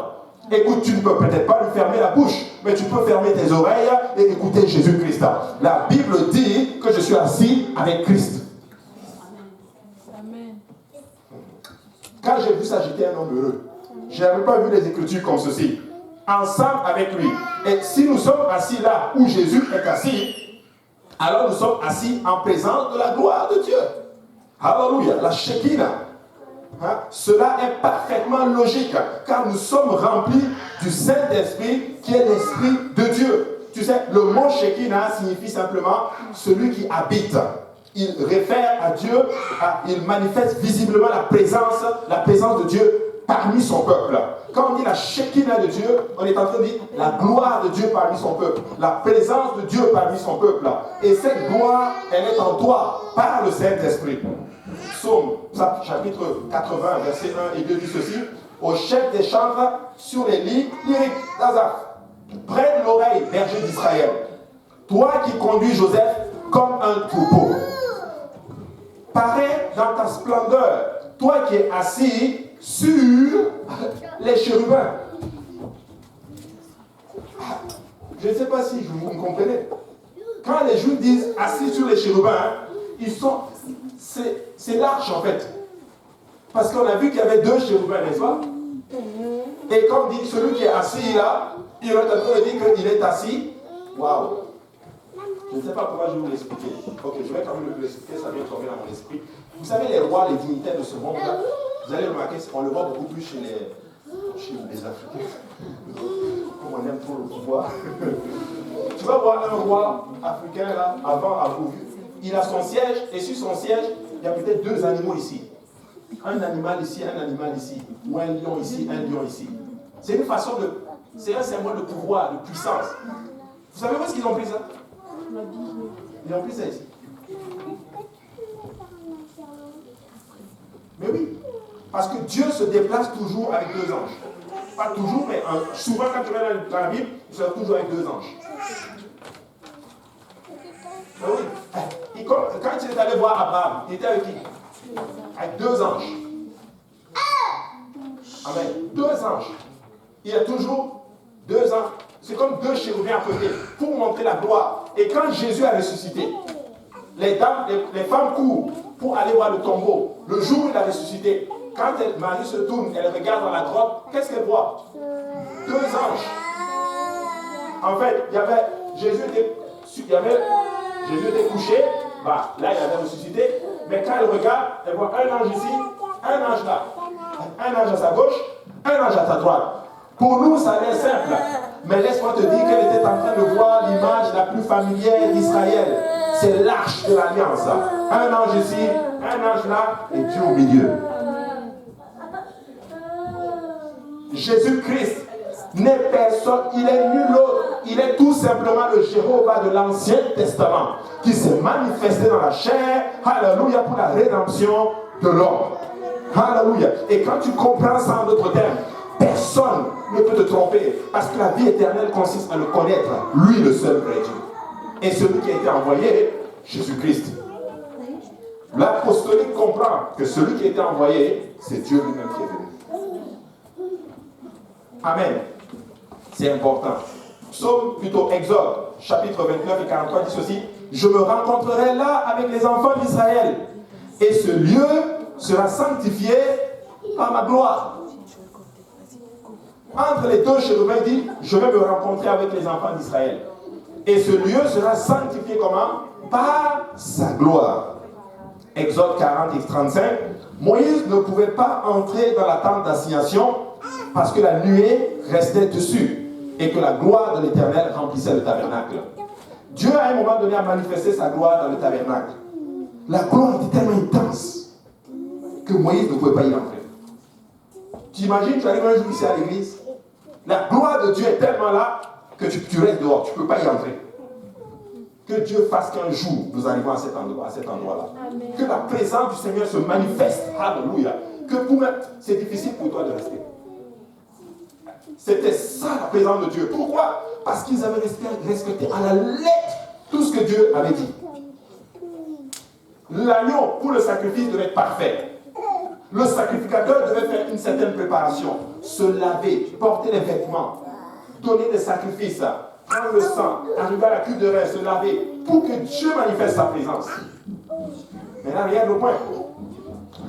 Speaker 1: Écoute, tu ne peux peut-être pas lui fermer la bouche, mais tu peux fermer tes oreilles et écouter Jésus-Christ. La Bible dit que je suis assis avec Christ.
Speaker 2: Amen.
Speaker 1: Quand j'ai vu ça, j'étais un homme heureux. Je n'avais pas vu les Écritures comme ceci. Ensemble avec lui. Et si nous sommes assis là où Jésus est assis, alors nous sommes assis en présence de la gloire de Dieu. Alléluia, la Shekinah. Hein? Cela est parfaitement logique, car nous sommes remplis du Saint-Esprit qui est l'Esprit de Dieu. Tu sais, le mot Shekinah signifie simplement celui qui habite. Il réfère à Dieu, il manifeste visiblement la présence de Dieu parmi son peuple. Quand on dit la Shekinah de Dieu, on est en train de dire la gloire de Dieu parmi son peuple, la présence de Dieu parmi son peuple. Et cette gloire, elle est en toi par le Saint-Esprit. Psaume, chapitre 80, verset 1 et 2 dit ceci: au chef des chantres, sur les lits lyriques d'Azaph, prête l'oreille, berger d'Israël. Toi qui conduis Joseph comme un troupeau, parais dans ta splendeur, toi qui es assis sur les chérubins. Je ne sais pas si vous me comprenez. Quand les Juifs disent assis sur les chérubins, ils sont... C'est l'arche en fait. Parce qu'on a vu qu'il y avait deux chérubins, n'est-ce pas? Et comme dit celui qui est assis là, il est en train de dire qu'il est assis. Waouh! Je ne sais pas comment je vais vous l'expliquer. Ok, je vais quand même vous l'expliquer, ça vient tomber dans mon esprit. Vous savez, les rois, les dignitaires de ce monde-là, vous allez remarquer, on le voit beaucoup plus chez les Africains. Comme on aime trop le pouvoir. Tu vas voir un roi africain là, avant, il a son siège, et sur son siège, il y a peut-être deux animaux ici. Un animal ici, un animal ici. Ou un lion ici, un lion ici. C'est une façon de... C'est un symbole de pouvoir, de puissance. Vous savez où est-ce qu'ils ont pris ça? Ils ont pris ça ici. Mais oui. Parce que Dieu se déplace toujours avec deux anges. Pas toujours, mais souvent quand tu vas dans la Bible, il sera toujours avec deux anges. Mais oui. Quand il est allé voir Abraham, il était avec qui? Avec deux anges. Amen. Deux anges. Il y a toujours deux anges. C'est comme deux chérubins à côté pour montrer la gloire. Et quand Jésus a ressuscité, les femmes courent pour aller voir le tombeau. Le jour où il a ressuscité, quand Marie se tourne, elle regarde dans la grotte, qu'est-ce qu'elle voit? Deux anges. En fait, Jésus était couché, là il avait ressuscité, mais quand elle regarde, elle voit un ange ici, un ange là, un ange à sa gauche, un ange à sa droite. Pour nous, ça a l'air simple, mais laisse-moi te dire qu'elle était en train de voir l'image la plus familière d'Israël. C'est l'arche de l'alliance. Un ange ici, un ange là, et Dieu au milieu. Jésus-Christ n'est personne, il est nul autre. Il est tout simplement le Jéhovah de l'Ancien Testament qui s'est manifesté dans la chair, alléluia, pour la rédemption de l'homme. Alléluia. Et quand tu comprends ça en d'autres termes, personne ne peut te tromper parce que la vie éternelle consiste à le connaître, lui le seul vrai Dieu. Et celui qui a été envoyé, Jésus-Christ. L'apostolique comprend que celui qui a été envoyé, c'est Dieu lui-même qui est venu. Amen. C'est important. Psaume, plutôt Exode, chapitre 29 et 43 dit ceci: je me rencontrerai là avec les enfants d'Israël, Et ce lieu sera sanctifié par ma gloire. Entre les deux chérubins, il dit, je vais me rencontrer avec les enfants d'Israël. Et ce lieu sera sanctifié comment? Par sa gloire. Exode 40 et 35. Moïse ne pouvait pas entrer dans la tente d'assignation parce que la nuée restait dessus et que la gloire de l'Éternel remplissait le tabernacle. Dieu, à un moment donné, a manifesté sa gloire dans le tabernacle. La gloire était tellement intense que Moïse ne pouvait pas y entrer. Tu imagines, tu arrives un jour ici à l'église, la gloire de Dieu est tellement là que tu restes dehors, tu ne peux pas y entrer. Que Dieu fasse qu'un jour, nous arrivons à cet endroit-là. Que la présence du Seigneur se manifeste. Alléluia. Que c'est difficile pour toi de rester. C'était ça la présence de Dieu. Pourquoi? Parce qu'ils avaient respecté à la lettre tout ce que Dieu avait dit. L'agneau pour le sacrifice devait être parfait. Le sacrificateur devait faire une certaine préparation. Se laver, porter les vêtements, donner des sacrifices, prendre le sang, arriver à la cuve de rein, se laver, pour que Dieu manifeste sa présence. Maintenant, regarde le point.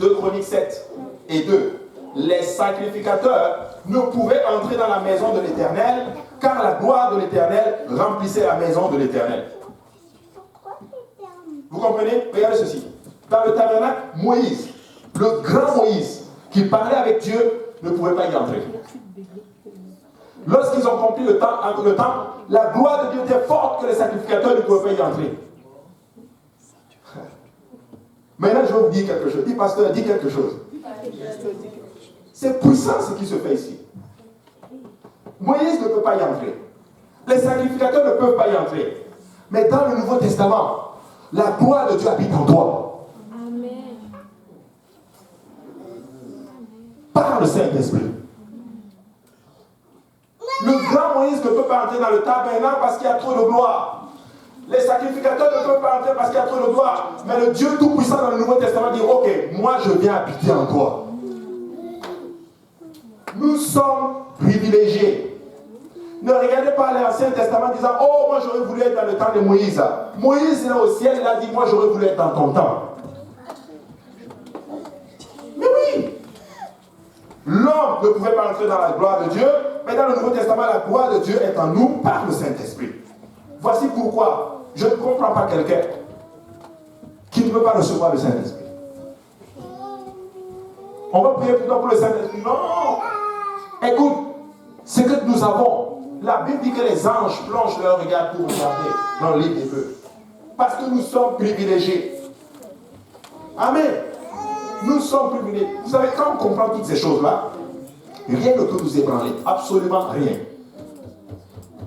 Speaker 1: 2 Chroniques 7 et 2. Les sacrificateurs ne pouvaient entrer dans la maison de l'Éternel, car la gloire de l'Éternel remplissait la maison de l'Éternel. Vous comprenez? Regardez ceci. Dans le tabernacle, Moïse, le grand Moïse, qui parlait avec Dieu, ne pouvait pas y entrer. Lorsqu'ils ont compris le temps, la gloire de Dieu était forte que les sacrificateurs ne pouvaient pas y entrer. Maintenant, je vais vous dire quelque chose. Dis, pasteur, dis quelque chose. C'est puissant ce qui se fait ici. Moïse ne peut pas y entrer. Les sacrificateurs ne peuvent pas y entrer. Mais dans le Nouveau Testament, la gloire de Dieu habite en toi.
Speaker 2: Amen.
Speaker 1: Par le Saint-Esprit. Le grand Moïse ne peut pas entrer dans le tabernacle parce qu'il y a trop de gloire. Les sacrificateurs ne peuvent pas entrer parce qu'il y a trop de gloire. Mais le Dieu Tout-Puissant dans le Nouveau Testament dit, ok, moi je viens habiter en toi. Nous sommes privilégiés. Ne regardez pas l'Ancien Testament en disant, oh, moi j'aurais voulu être dans le temps de Moïse. Moïse est au ciel, il a dit, moi j'aurais voulu être dans ton temps. Mais oui! L'homme ne pouvait pas entrer dans la gloire de Dieu, mais dans le Nouveau Testament, la gloire de Dieu est en nous par le Saint-Esprit. Voici pourquoi je ne comprends pas quelqu'un qui ne peut pas recevoir le Saint-Esprit. On va prier plutôt pour le Saint-Esprit. Non! Écoute, ce que nous avons, la Bible dit que les anges plongent leur regard pour regarder dans le livre d'Hébreux. Parce que nous sommes privilégiés. Amen. Nous sommes privilégiés. Vous savez, quand on comprend toutes ces choses-là, rien ne peut nous ébranler. Absolument rien.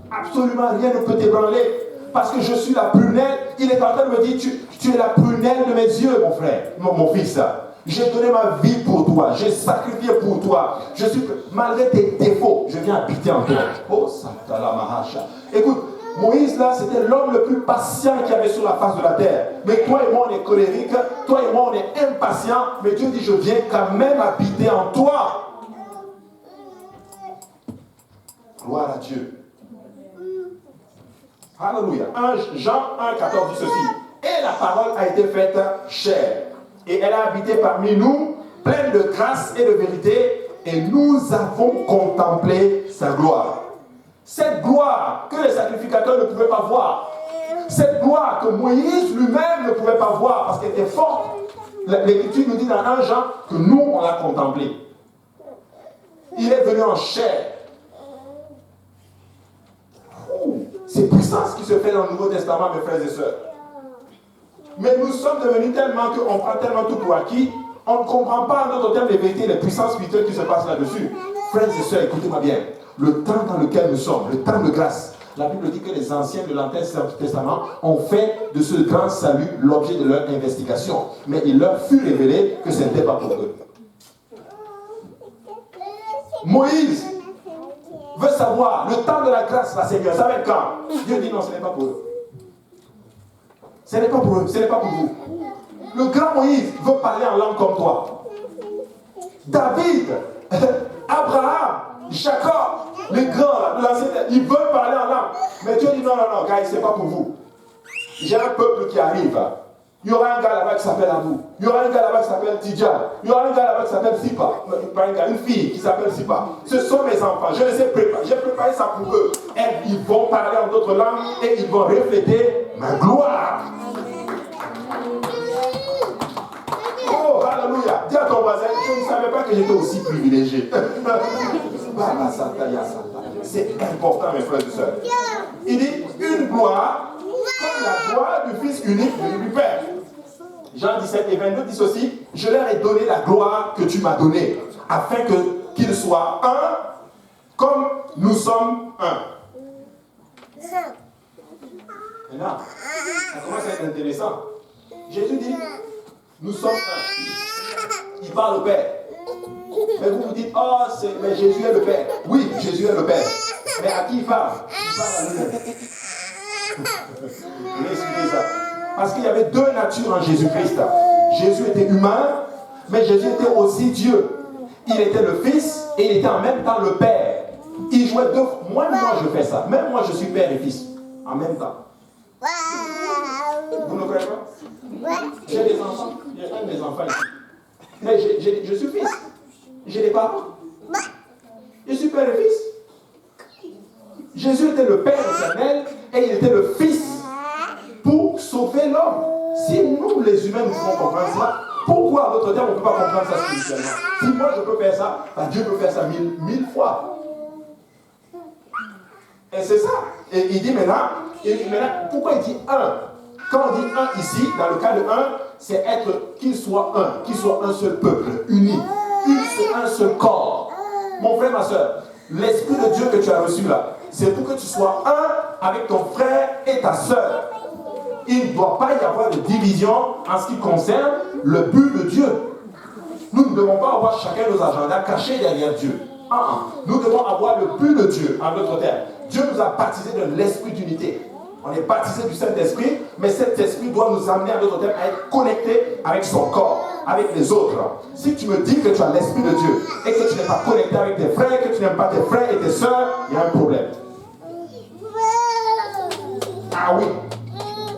Speaker 1: Absolument rien ne peut t'ébranler. Parce que je suis la prunelle. Il est en train de me dire, tu es la prunelle de mes yeux, mon frère, mon fils. J'ai donné ma vie pour toi. J'ai sacrifié pour toi. Je suis, malgré tes défauts, je viens habiter en toi. Oh, Satala Mahasha. Écoute, Moïse, là, c'était l'homme le plus patient qu'il y avait sur la face de la terre. Mais toi et moi, on est colérique. Toi et moi, on est impatients. Mais Dieu dit, je viens quand même habiter en toi. Gloire à Dieu. Alléluia. Jean 1, 14 dit ceci. Et la parole a été faite chair. Et elle a habité parmi nous, pleine de grâce et de vérité. Et nous avons contemplé sa gloire. Cette gloire que les sacrificateurs ne pouvaient pas voir. Cette gloire que Moïse lui-même ne pouvait pas voir parce qu'elle était forte. L'Écriture nous dit dans 1 Jean que nous, on l'a contemplé. Il est venu en chair. C'est puissant ce qui se fait dans le Nouveau Testament, mes frères et sœurs. Mais nous sommes devenus tellement qu'on prend tellement tout pour acquis, on ne comprend pas en notre terme les vérités, les puissances spirituelles qui se passent là-dessus. Frères et sœurs, écoutez-moi bien. Le temps dans lequel nous sommes, le temps de grâce, la Bible dit que les anciens de l'Ancien Testament ont fait de ce grand salut l'objet de leur investigation. Mais il leur fut révélé que ce n'était pas pour eux. Moïse veut savoir le temps de la grâce, la Seigneur, ça va être quand? Dieu dit non, ce n'est pas pour eux. Ce n'est pas pour eux, ce n'est pas pour vous. Le grand Moïse veut parler en langue comme toi. David, Abraham, Jacob, les grands de l'ancien, ils veulent parler en langue. Mais Dieu dit non, non, non, gars, ce n'est pas pour vous. J'ai un peuple qui arrive. Il y aura un gars là-bas qui s'appelle Abou. Il y aura un gars là-bas qui s'appelle Tidja. Il y aura un gars là-bas qui s'appelle Sipa. Pas un gars, une fille qui s'appelle Sipa. Ce sont mes enfants. Je les ai préparés. J'ai préparé ça pour eux. Et ils vont parler en d'autres langues et ils vont refléter ma gloire. Oh, alléluia. Dis à ton voisin, je ne savais pas que j'étais aussi privilégié. C'est important, mes frères et sœurs. Il dit une gloire comme la gloire du Fils unique du Père. Jean 17 et 22 dit ceci: je leur ai donné la gloire que tu m'as donnée, afin qu'ils soient un, comme nous sommes un. Maintenant, ça commence à être intéressant. Jésus dit, nous sommes un. Il parle au Père. Mais vous vous dites, oh, mais Jésus est le Père. Oui, Jésus est le Père. Mais à qui il parle? Il parle à lui-même. Vous expliquer ça. Parce qu'il y avait deux natures en Jésus-Christ. Jésus était humain, mais Jésus était aussi Dieu. Il était le Fils et il était en même temps le Père. Il jouait deux. Moi, je fais ça. Même moi, je suis Père et Fils. En même temps. Vous ne croyez pas? J'ai des enfants. J'ai un de mes enfants ici. Mais je suis fils. J'ai des parents. Je suis Père et Fils. Jésus était le Père éternel et il était le Fils pour sauver l'homme. Si nous, les humains, nous pouvons comprendre ça, pourquoi à notre terme, on ne peut pas comprendre ça spirituellement? Si moi, je peux faire ça, ben Dieu peut faire ça mille fois. Et c'est ça. Et il dit maintenant, pourquoi il dit un? Quand on dit un ici, dans le cas de un, c'est être qu'il soit un seul peuple, uni, un seul corps. Mon frère, ma soeur, l'Esprit de Dieu que tu as reçu là, c'est pour que tu sois un avec ton frère et ta soeur. Il ne doit pas y avoir de division en ce qui concerne le but de Dieu. Nous ne devons pas avoir chacun nos agendas cachés derrière Dieu. Nous devons avoir le but de Dieu en notre terre. Dieu nous a baptisés de l'esprit d'unité. On est baptisé du Saint-Esprit, mais cet esprit doit nous amener à notre terme à être connecté avec son corps, avec les autres. Si tu me dis que tu as l'esprit de Dieu et que tu n'es pas connecté avec tes frères, que tu n'aimes pas tes frères et tes sœurs, il y a un problème. Ah oui.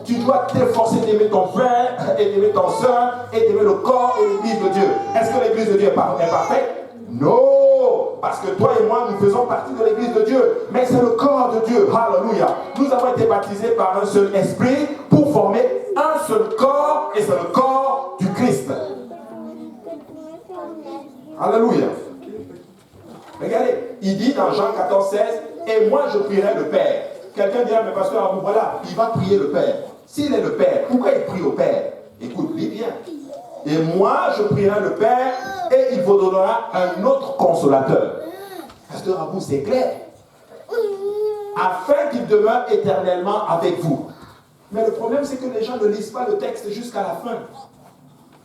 Speaker 1: Tu dois t'efforcer d'aimer ton frère et d'aimer ton soeur et d'aimer le corps et l'église de Dieu. Est-ce que l'église de Dieu est parfaite? Non, parce que toi et moi, nous faisons partie de l'église de Dieu. Mais c'est le corps de Dieu. Alléluia. Nous avons été baptisés par un seul esprit pour former un seul corps, et c'est le corps du Christ. Alléluia. Regardez, il dit dans Jean 14, 16, et moi je prierai le Père. Quelqu'un dira, mais pasteur, voilà, il va prier le Père. S'il est le Père, pourquoi il prie au Père? Écoute, lis bien. Et moi, je prierai le Père et il vous donnera un autre consolateur. Pasteur Abou, c'est clair. Afin qu'il demeure éternellement avec vous. Mais le problème, c'est que les gens ne lisent pas le texte jusqu'à la fin.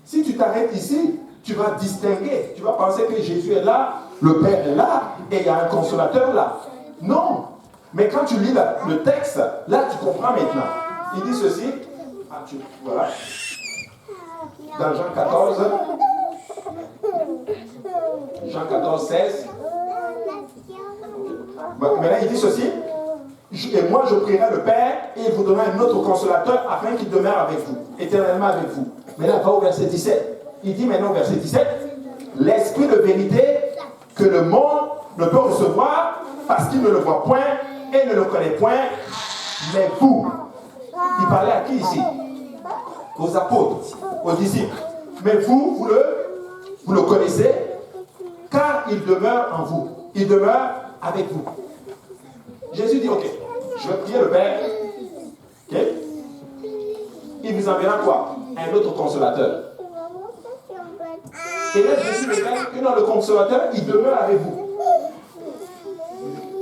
Speaker 1: Si tu t'arrêtes ici, tu vas distinguer. Tu vas penser que Jésus est là, le Père est là, et il y a un consolateur là. Non. Mais quand tu lis le texte, là, tu comprends maintenant. Il dit ceci. Voilà. Dans Jean 14, 16. Maintenant, il dit ceci. Et moi, je prierai le Père et il vous donnera un autre consolateur afin qu'il demeure avec vous, éternellement avec vous. Maintenant, va au verset 17. Il dit maintenant au verset 17, l'esprit de vérité que le monde ne peut recevoir parce qu'il ne le voit point et ne le connaît point, mais vous. Il parlait à qui ici? Aux apôtres, aux disciples. Mais vous le connaissez, car il demeure en vous. Il demeure avec vous. Jésus dit, ok, je vais prier le Père. Ok? Il vous enverra quoi? Un autre consolateur. Et là, Jésus révèle que dans le consolateur, il demeure avec vous.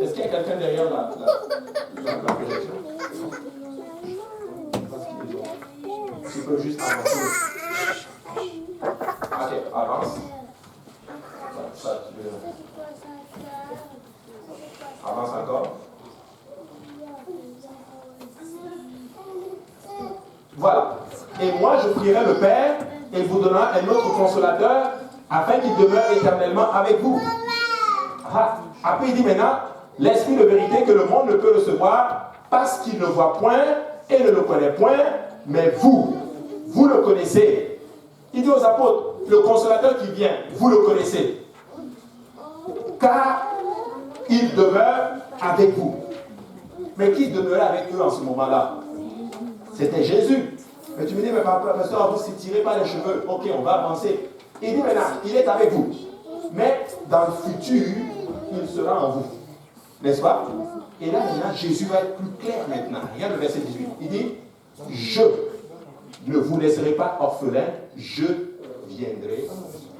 Speaker 1: Est-ce qu'il y a quelqu'un derrière la projection? Tu peux juste avancer. Ok, avance. Avance encore. Voilà. Et moi, je prierai le Père et il vous donnera un autre consolateur afin qu'il demeure éternellement avec vous. Après, il dit maintenant, l'esprit de vérité que le monde ne peut recevoir parce qu'il ne voit point et ne le connaît point, mais vous, vous le connaissez. Il dit aux apôtres, le consolateur qui vient, vous le connaissez. Car il demeure avec vous. Mais qui demeurait avec eux en ce moment-là? C'était Jésus. Mais tu me dis, mais pasteur, vous tirez pas les cheveux. Ok, on va avancer. Il dit maintenant, il est avec vous. Mais dans le futur, il sera en vous. N'est-ce pas? Et là, maintenant, Jésus va être plus clair maintenant. Regarde le verset 18. Il dit, je ne vous laisserai pas orphelins, je viendrai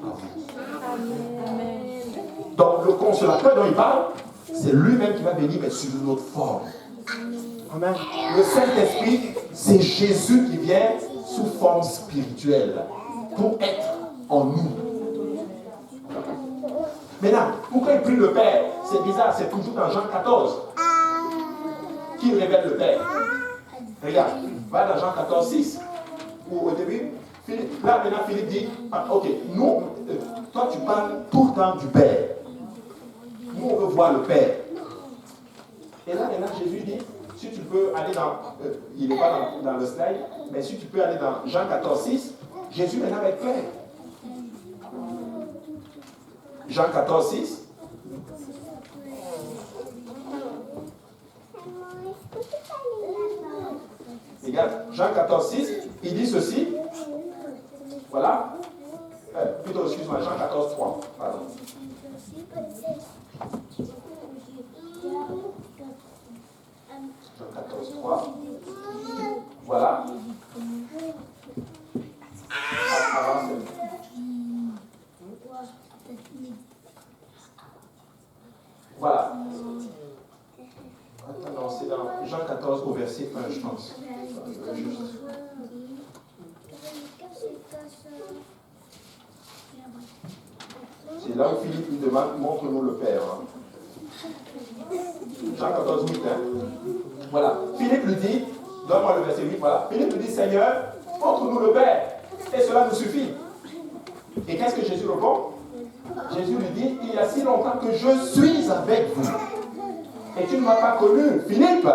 Speaker 1: à vous.
Speaker 2: Amen.
Speaker 1: Donc, le consolateur dont il parle, c'est lui-même qui va venir, mais sous une autre forme. Amen. Le Saint-Esprit, c'est Jésus qui vient sous forme spirituelle pour être en nous. Maintenant, pourquoi il prie le Père? C'est bizarre, c'est toujours dans Jean 14 qu'il révèle le Père. Regarde, va dans Jean 14, 6. Où au début, là maintenant Philippe dit, ok, nous, toi tu parles tout le temps du Père. Nous on veut voir le Père. Et là maintenant Jésus dit, si tu peux aller dans, il n'est pas dans le slide, mais si tu peux aller dans Jean 14, 6, Jésus maintenant va être clair. Jean 14, 6. Regarde, Jean 14, 6, il dit ceci. Voilà. Plutôt, excuse-moi, Jean 14, 3. Pardon. Jean 14, 3. Voilà. Avance. Voilà. Attends, non, c'est dans Jean 14 au verset 1, je pense. Juste. C'est là où Philippe lui demande, montre-nous le Père. Jean 14, 8. Voilà. Philippe lui dit, donne-moi le verset 8, voilà. Philippe lui dit, Seigneur, montre-nous le Père. Et cela nous suffit. Et qu'est-ce que Jésus répond? Jésus lui dit, il y a si longtemps que je suis avec vous. Et tu ne m'as pas connu. Philippe,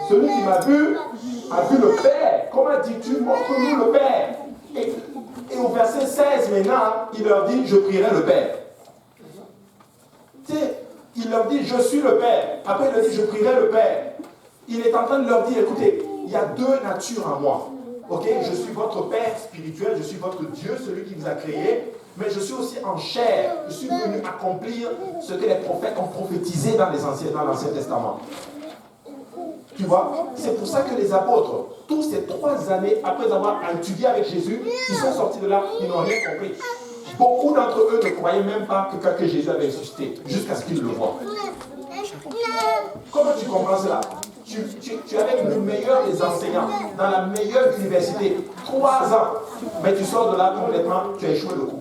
Speaker 1: celui qui m'a vu, a vu le Père. Comment dis-tu, montre-nous le Père? Et au verset 16 maintenant, il leur dit, je prierai le Père. Tu sais, il leur dit, je suis le Père. Après, il leur dit, je prierai le Père. Il est en train de leur dire, écoutez, il y a deux natures en moi. Ok, je suis votre Père spirituel, je suis votre Dieu, celui qui vous a créé. Mais je suis aussi en chair. Je suis venu accomplir ce que les prophètes ont prophétisé dans l'Ancien Testament. Tu vois, c'est pour ça que les apôtres, tous ces 3 années après avoir étudié avec Jésus, ils sont sortis de là, ils n'ont rien compris. Beaucoup d'entre eux ne croyaient même pas que Jésus avait ressuscité, jusqu'à ce qu'ils le voient. Comment tu comprends cela? Tu es avec le meilleur des enseignants, dans la meilleure université, 3 ans, mais tu sors de là complètement, tu as échoué le coup.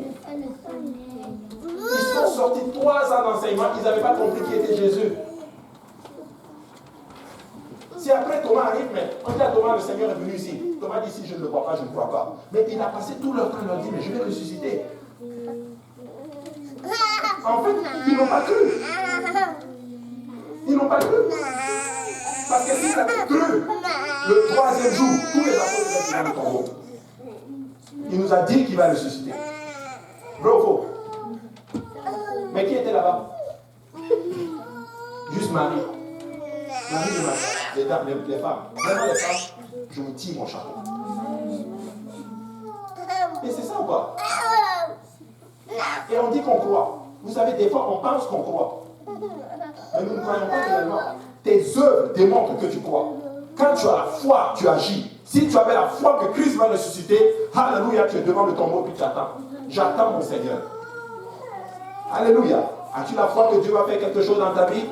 Speaker 1: Ils sont sortis 3 ans d'enseignement, ils n'avaient pas compris qui était Jésus. Si après Thomas arrive, mais on dit à Thomas, le Seigneur est venu ici. Thomas dit, si je ne le vois pas, je ne crois pas. Mais il a passé tout leur temps à leur dire, mais je vais ressusciter. En fait, ils n'ont pas cru. Ils n'ont pas cru. Parce que s'ils avaient cru, le 3e jour, tous les apôtres étaient dans le tombeau. Il nous a dit qu'il va ressusciter. Vrai ou faux? Mais qui était là-bas? Juste Marie. Marie de Marie. Les femmes. Vraiment les femmes, je vous tire mon chapeau. Et c'est ça ou pas? Et on dit qu'on croit. Vous savez, des fois, on pense qu'on croit. Mais nous ne croyons pas réellement. Tes œuvres démontrent que tu crois. Quand tu as la foi, tu agis. Si tu avais la foi que Christ va ressusciter, alléluia, tu es devant le tombeau puis tu attends. J'attends mon Seigneur. Alléluia. As-tu la foi que Dieu va faire quelque chose dans ta vie?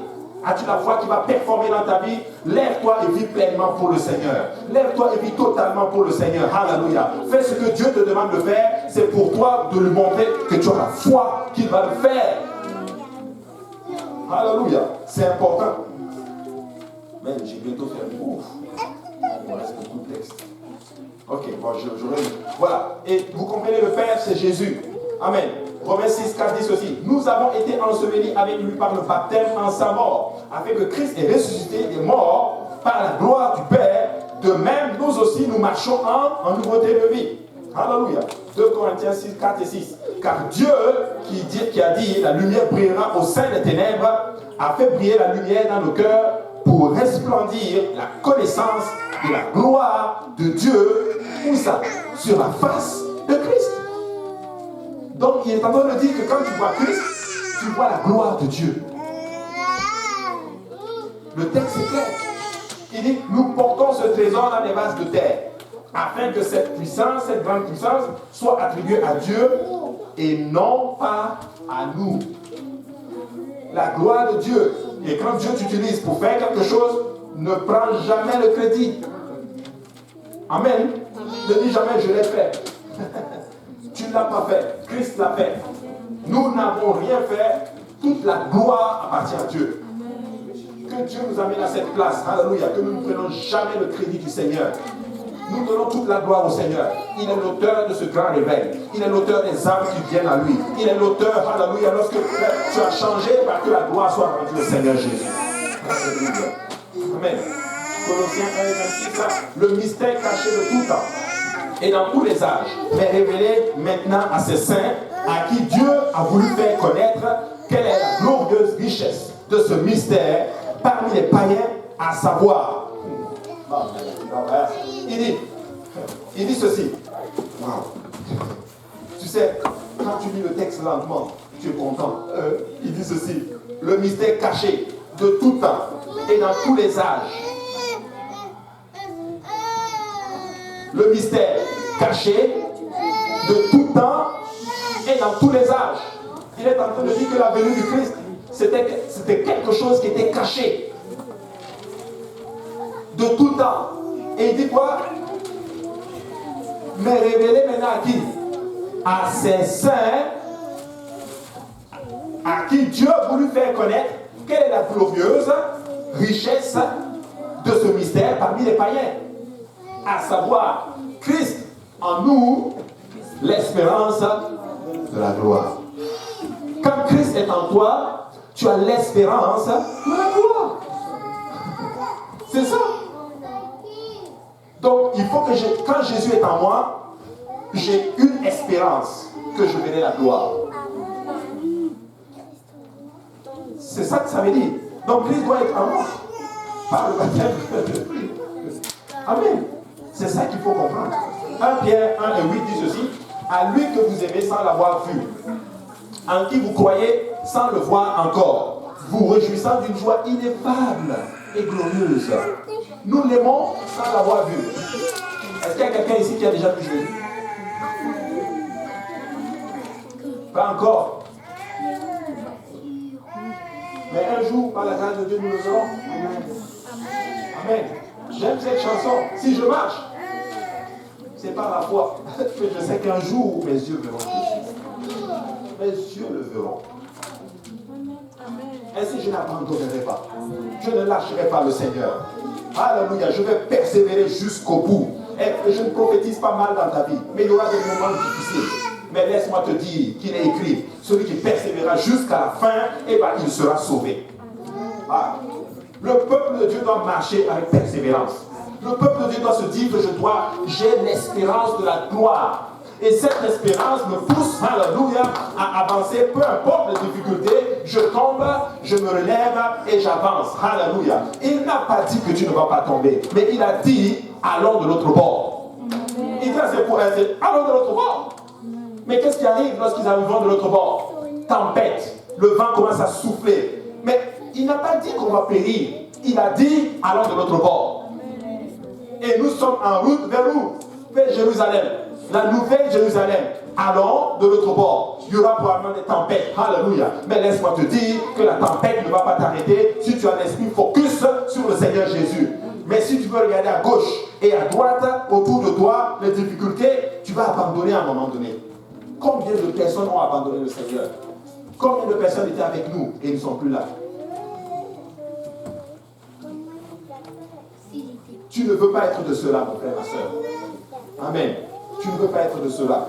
Speaker 1: As-tu la foi qui va performer dans ta vie? Lève-toi et vis pleinement pour le Seigneur. Lève-toi et vis totalement pour le Seigneur. Alléluia. Fais ce que Dieu te demande de faire. C'est pour toi de lui montrer que tu as la foi qu'il va le faire. Alléluia. C'est important. Mais j'ai bientôt fait ouf. Il me reste beaucoup de textes. Ok, bon, voilà. Et vous comprenez, le Père, c'est Jésus. Amen. Romains 6, 4 dit ceci. Nous avons été ensevelis avec lui par le baptême en sa mort, afin que Christ ait ressuscité des morts par la gloire du Père. De même, nous aussi, nous marchons en nouveauté de vie. Alléluia. 2 Corinthiens 6, 4 et 6. Car Dieu qui a dit la lumière brillera au sein des ténèbres a fait briller la lumière dans nos cœurs pour resplendir la connaissance de la gloire de Dieu. Où ça? Sur la face de Christ. Donc il est en train de dire que quand tu vois Christ, tu vois la gloire de Dieu. Le texte est clair. Il dit, nous portons ce trésor dans les vases de terre, afin que cette puissance, cette grande puissance, soit attribuée à Dieu et non pas à nous. La gloire de Dieu. Et quand Dieu t'utilise pour faire quelque chose, ne prends jamais le crédit. Amen. Ne dis jamais, je l'ai fait. Tu ne l'as pas fait. Christ l'a fait. Nous n'avons rien fait. Toute la gloire appartient à Dieu. Que Dieu nous amène à cette place. Alléluia. Que nous ne prenons jamais le crédit du Seigneur. Nous donnons toute la gloire au Seigneur. Il est l'auteur de ce grand réveil. Il est l'auteur des âmes qui viennent à lui. Il est l'auteur, alléluia, lorsque tu as changé, que la gloire soit rendue au Seigneur Jésus. Alléluia. Amen. Colossiens 1 et 26, le mystère caché de tout temps et dans tous les âges, mais révélé maintenant à ses saints, à qui Dieu a voulu faire connaître quelle est la glorieuse richesse de ce mystère parmi les païens, à savoir. Il dit ceci. Wow. Tu sais, quand tu lis le texte lentement, tu es content. Il dit ceci. Le mystère caché de tout temps et dans tous les âges. Le mystère caché de tout temps et dans tous les âges. Il est en train de dire que la venue du Christ, c'était quelque chose qui était caché. De tout temps. Et il dit quoi? Mais révélé maintenant à qui? À ses saints, à qui Dieu a voulu faire connaître quelle est la glorieuse richesse de ce mystère parmi les païens. À savoir, Christ en nous, l'espérance de la gloire. Quand Christ est en toi, tu as l'espérance de la gloire. C'est ça. Donc, il faut que quand Jésus est en moi, j'ai une espérance que je verrai la gloire. C'est ça que ça veut dire. Donc, Christ doit être en moi. Par le baptême. Amen. C'est ça qu'il faut comprendre. 1 Pierre 1 et 8 dit ceci. À lui que vous aimez sans l'avoir vu, en qui vous croyez sans le voir encore, vous réjouissant d'une joie ineffable et glorieuse. Nous l'aimons sans l'avoir vu. Est-ce qu'il y a quelqu'un ici qui a déjà vu Jésus? Pas encore. Mais un jour, par la grâce de Dieu, nous le verrons. Amen. J'aime cette chanson. Si je marche, c'est par la foi. Mais je sais qu'un jour, mes yeux verront Jésus. Mes yeux le verront. Ainsi, je n'abandonnerai pas. Je ne lâcherai pas le Seigneur. Alléluia. Je vais persévérer jusqu'au bout. Et je ne prophétise pas mal dans ta vie. Mais il y aura des moments difficiles. Mais laisse-moi te dire qu'il est écrit, celui qui persévérera jusqu'à la fin, eh ben, il sera sauvé. Ah. Le peuple de Dieu doit marcher avec persévérance. Le peuple de Dieu doit se dire que j'ai l'espérance de la gloire. Et cette espérance me pousse, alléluia, à avancer, peu importe les difficultés, je tombe, je me relève et j'avance, alléluia. Il n'a pas dit que tu ne vas pas tomber, mais il a dit, allons de l'autre bord. Il dit à ses courants, allons de l'autre bord. Mais qu'est-ce qui arrive lorsqu'ils arrivent de l'autre bord? Tempête, le vent commence à souffler. Mais il n'a pas dit qu'on va périr, il a dit, allons de l'autre bord. Et nous sommes en route vers où? Vers Jérusalem. La nouvelle Jérusalem. Allons de l'autre bord. Il y aura probablement des tempêtes. Alléluia. Mais laisse-moi te dire que la tempête ne va pas t'arrêter si tu as l'esprit focus sur le Seigneur Jésus. Mais si tu veux regarder à gauche et à droite, autour de toi, les difficultés, tu vas abandonner à un moment donné. Combien de personnes ont abandonné le Seigneur? Combien de personnes étaient avec nous et ils ne sont plus là? Tu ne veux pas être de cela, mon frère, ma soeur. Amen. Tu ne veux pas être de cela.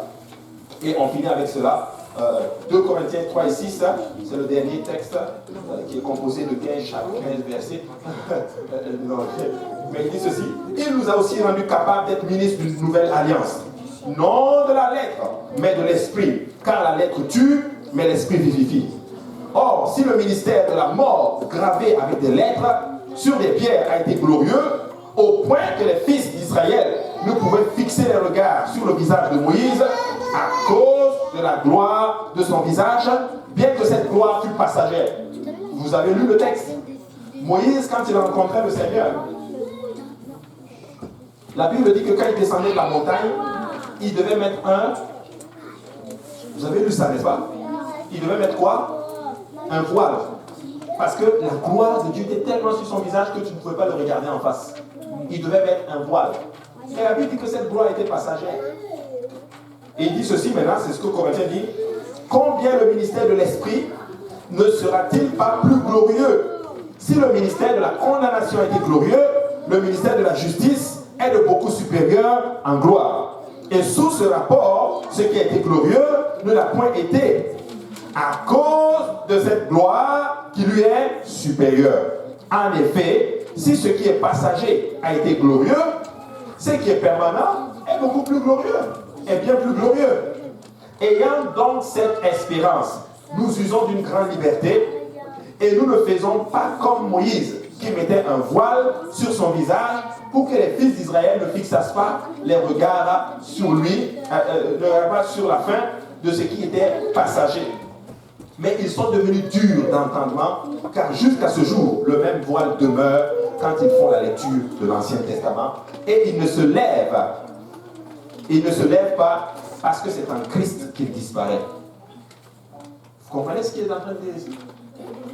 Speaker 1: Et on finit avec cela. 2 Corinthiens 3 et 6, c'est le dernier texte qui est composé de 15 versets. Mais il dit ceci. Il nous a aussi rendus capables d'être ministres d'une nouvelle alliance, Non de la lettre, mais de l'esprit. Car la lettre tue, mais l'esprit vivifie. Or, si le ministère de la mort, gravé avec des lettres sur des pierres, a été glorieux, au point que les fils d'Israël ne pouvaient fixer les regards sur le visage de Moïse à cause de la gloire de son visage, bien que cette gloire fût passagère. Vous avez lu le texte. Moïse, quand il rencontrait le Seigneur, la Bible dit que quand il descendait de la montagne, il devait mettre un... Vous avez lu ça, n'est-ce pas? Il devait mettre quoi? Un voile. Parce que la gloire de Dieu était tellement sur son visage que tu ne pouvais pas le regarder en face. Il devait mettre un voile. Et la Bible dit que cette gloire était passagère. Et il dit ceci maintenant, c'est ce que Corinthiens dit. Combien le ministère de l'Esprit ne sera-t-il pas plus glorieux? Si le ministère de la condamnation était glorieux, le ministère de la justice est de beaucoup supérieur en gloire. Et sous ce rapport, ce qui a été glorieux ne l'a point été, à cause de cette gloire qui lui est supérieure. En effet, si ce qui est passager a été glorieux, ce qui est permanent est beaucoup plus glorieux, est bien plus glorieux. Ayant donc cette espérance, nous usons d'une grande liberté et nous ne faisons pas comme Moïse qui mettait un voile sur son visage pour que les fils d'Israël ne fixassent pas les regards sur lui, sur la fin de ce qui était passager. Mais ils sont devenus durs d'entendement, car jusqu'à ce jour, le même voile demeure quand ils font la lecture de l'Ancien Testament. Et ils ne se lèvent. Ils ne se lèvent pas parce que c'est en Christ qu'il disparaît. Vous comprenez ce qu'il est en train de dire ici?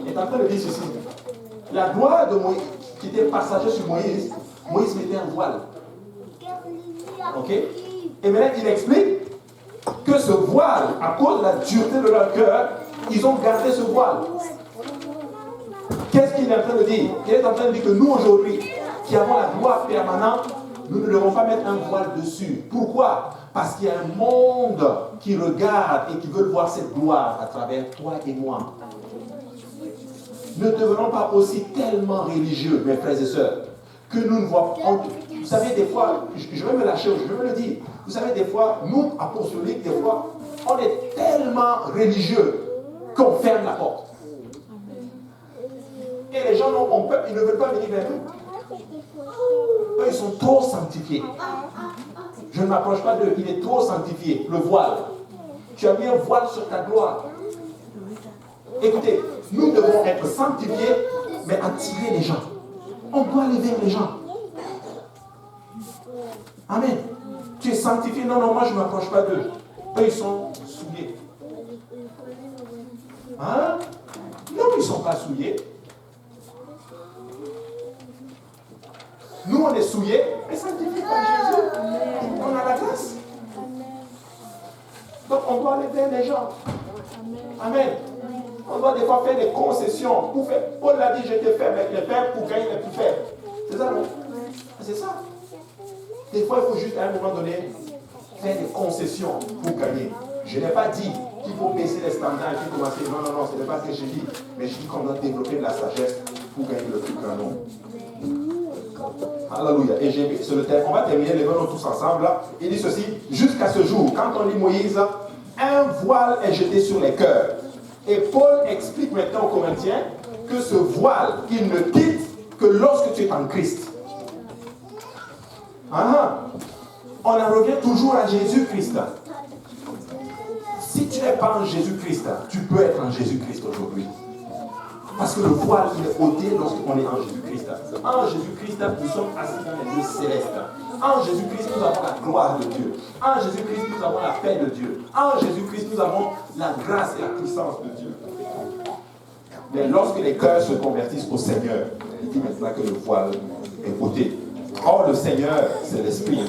Speaker 1: Il est en train de dire ceci. La gloire de Moïse, qui était passagère sur Moïse, Moïse mettait un voile. Ok? Et maintenant, il explique que ce voile, à cause de la dureté de leur cœur, ils ont gardé ce voile. Qu'est-ce qu'il est en train de dire? Il est en train de dire que nous, aujourd'hui, qui avons la gloire permanente, nous ne devons pas mettre un voile dessus. Pourquoi? Parce qu'il y a un monde qui regarde et qui veut voir cette gloire à travers toi et moi. Ne devenons pas aussi tellement religieux, mes frères et sœurs, que nous ne voyons pas. Vous savez, des fois, je vais me lâcher, je vais me le dire. Vous savez, des fois, nous, apostoliques, des fois, on est tellement religieux qu'on ferme la porte. Et les gens ils ne veulent pas venir vers nous. Eux, ils sont trop sanctifiés. Je ne m'approche pas d'eux, il est trop sanctifié. Le voile. Tu as mis un voile sur ta gloire. Écoutez, nous devons être sanctifiés, mais attirer les gens. On doit aller vers les gens. Amen. Tu es sanctifié, non, moi je ne m'approche pas d'eux. Eux, ils sont souillés. Hein? Non, ils ne sont pas souillés. Nous, on est souillés, mais sanctifiés par Jésus. On a la grâce. Donc, on doit aller vers les gens. Amen. On doit des fois faire des concessions. Pour faire, Paul l'a dit, je te fais avec les faibles pour gagner les plus faibles. C'est ça, non? C'est ça. Des fois, il faut juste à un moment donné faire des concessions pour gagner. Je n'ai pas dit qu'il faut baisser les standards et puis commencer. Non, ce n'est pas ce que j'ai dit. Mais je dis qu'on doit développer de la sagesse pour gagner le plus grand nombre. Alléluia. Et c'est le thème. On va terminer, levons-nous tous ensemble. Il dit ceci, jusqu'à ce jour, quand on lit Moïse, un voile est jeté sur les cœurs. Et Paul explique maintenant aux Corinthiens que ce voile, il ne quitte que lorsque tu es en Christ. On en revient toujours à Jésus-Christ. Si tu n'es pas en Jésus-Christ, tu peux être en Jésus-Christ aujourd'hui. Parce que le voile, il est ôté lorsqu'on est en Jésus-Christ. En Jésus-Christ, nous sommes assis dans les lieux célestes. En Jésus-Christ, nous avons la gloire de Dieu. En Jésus-Christ, nous avons la paix de Dieu. En Jésus-Christ, nous avons la grâce et la puissance de Dieu. Mais lorsque les cœurs se convertissent au Seigneur, il dit maintenant que le voile est ôté. Or, le Seigneur, c'est l'Esprit.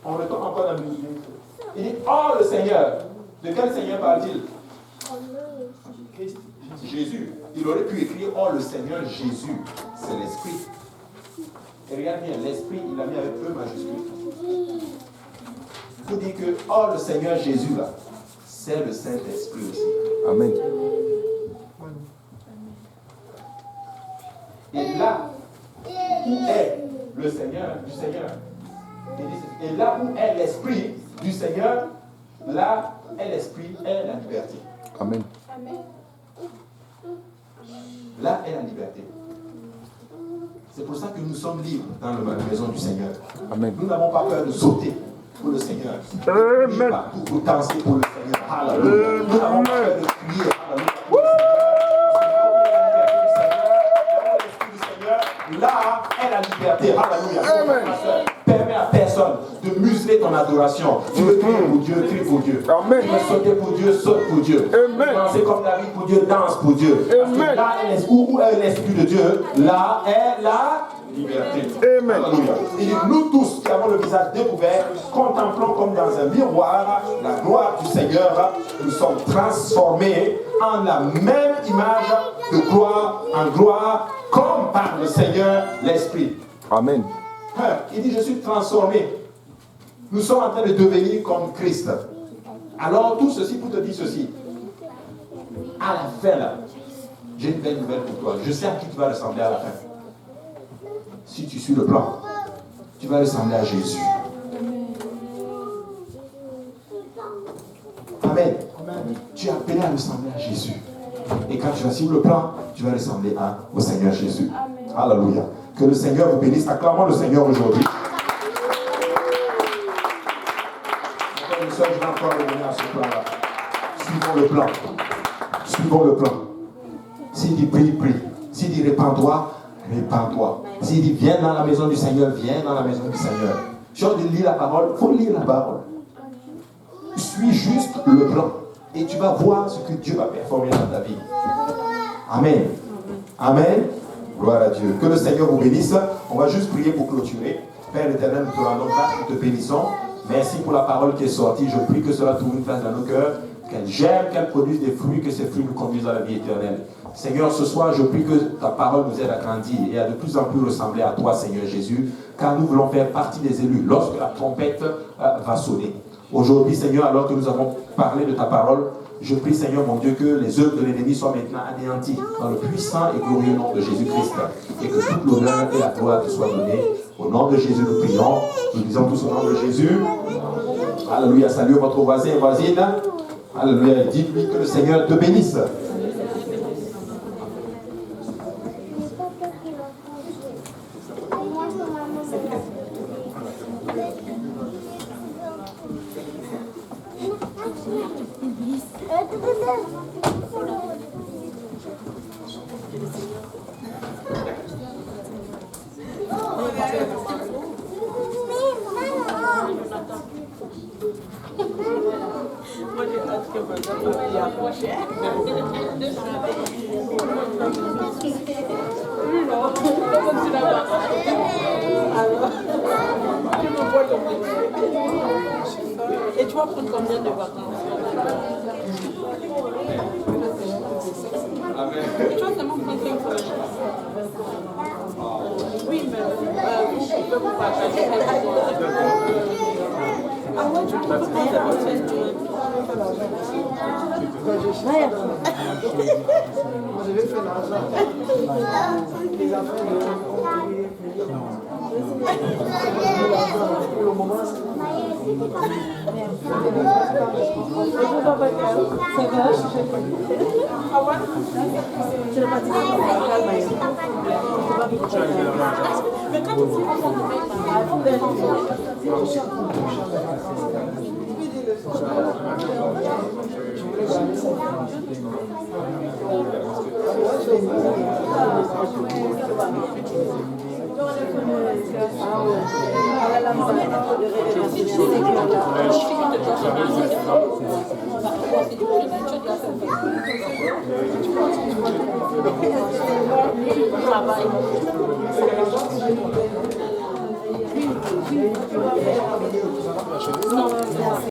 Speaker 1: On retourne encore dans le milieu. Il dit, or le Seigneur. De quel Seigneur parle-t-il? Jésus. Il aurait pu écrire, or le Seigneur Jésus. C'est l'Esprit. Et regarde bien, l'Esprit, il l'a mis avec E majuscule. Il faut dire que, or le Seigneur Jésus, là, c'est le Saint-Esprit aussi.
Speaker 3: Amen.
Speaker 1: Et là où est le Seigneur, du Seigneur. Et là où est l'esprit du Seigneur, là est l'esprit, est la liberté.
Speaker 3: Amen.
Speaker 1: Là est la liberté. C'est pour ça que nous sommes libres dans la maison du Seigneur.
Speaker 3: Amen.
Speaker 1: Nous n'avons pas peur de sauter pour le Seigneur. Amen. Pour danser pour le Seigneur. Alléluia. Nous n'avons pas peur de crier. Alléluia. Là est la liberté. Alléluia.
Speaker 3: Amen.
Speaker 1: Permets à personne de museler ton adoration. Tu veux crier pour Dieu, crie pour Dieu.
Speaker 3: Amen.
Speaker 1: Tu veux sauter pour Dieu, saute pour Dieu.
Speaker 3: Amen.
Speaker 1: Danser comme David pour Dieu, danse pour Dieu. Parce que
Speaker 3: Amen.
Speaker 1: là est l'esprit, où est l'esprit de Dieu, là est la liberté.
Speaker 3: Amen.
Speaker 1: Alléluia. Il dit, nous tous qui avons le visage découvert, contemplons comme dans un miroir la gloire du Seigneur. Nous sommes transformés en la même image de gloire en gloire, comme par le Seigneur l'Esprit.
Speaker 3: Amen.
Speaker 1: Il dit, je suis transformé. Nous sommes en train de devenir comme Christ. Alors, tout ceci pour te dire ceci. À la fin, là, j'ai une belle nouvelle pour toi. Je sais à qui tu vas ressembler à la fin. Si tu suis le plan, tu vas ressembler à Jésus. Amen. Tu es appelé à ressembler à Jésus. Et quand tu vas suivre le plan, tu vas ressembler au Seigneur Jésus. Alléluia. Que le Seigneur vous bénisse. Acclamons le Seigneur aujourd'hui. Frères et sœurs, je vais encore revenir à ce plan-là. Suivons le plan. Suivons le plan. S'il dit prie, prie. S'il dit répands-toi, répands-toi. S'il dit viens dans la maison du Seigneur, viens dans la maison du Seigneur. Si on dit lire la parole, il faut lire la parole. Suis juste le plan. Et tu vas voir ce que Dieu va performer dans ta vie. Amen. Amen. Gloire à Dieu. Que le Seigneur vous bénisse. On va juste prier pour clôturer. Père éternel, nous te rendons grâce, nous te bénissons. Merci pour la parole qui est sortie. Je prie que cela trouve une place dans nos cœurs, qu'elle germe, qu'elle produise des fruits, que ces fruits nous conduisent à la vie éternelle. Seigneur, ce soir, je prie que ta parole nous aide à grandir et à de plus en plus ressembler à toi, Seigneur Jésus, car nous voulons faire partie des élus lorsque la trompette va sonner. Aujourd'hui, Seigneur, alors que nous avons parlé de ta parole, je prie, Seigneur, mon Dieu, que les œuvres de l'ennemi soient maintenant anéanties dans le puissant et glorieux nom de Jésus-Christ, et que toute l'honneur et la gloire te soient données. Au nom de Jésus, nous prions. Nous disons tous au nom de Jésus. Alléluia. Salut votre voisin et voisine. Alléluia. Dites-lui que le Seigneur te bénisse.
Speaker 2: Et tu vas prendre combien de vacances? Et tu vas seulement prendre 5 semaines. Oui, mais vous pouvez vous partager. Ah ouais, tu peux prendre 5 semaines.
Speaker 4: Je vais faire l'argent. Les enfants, pour le moment,
Speaker 2: Mais quand tu travail.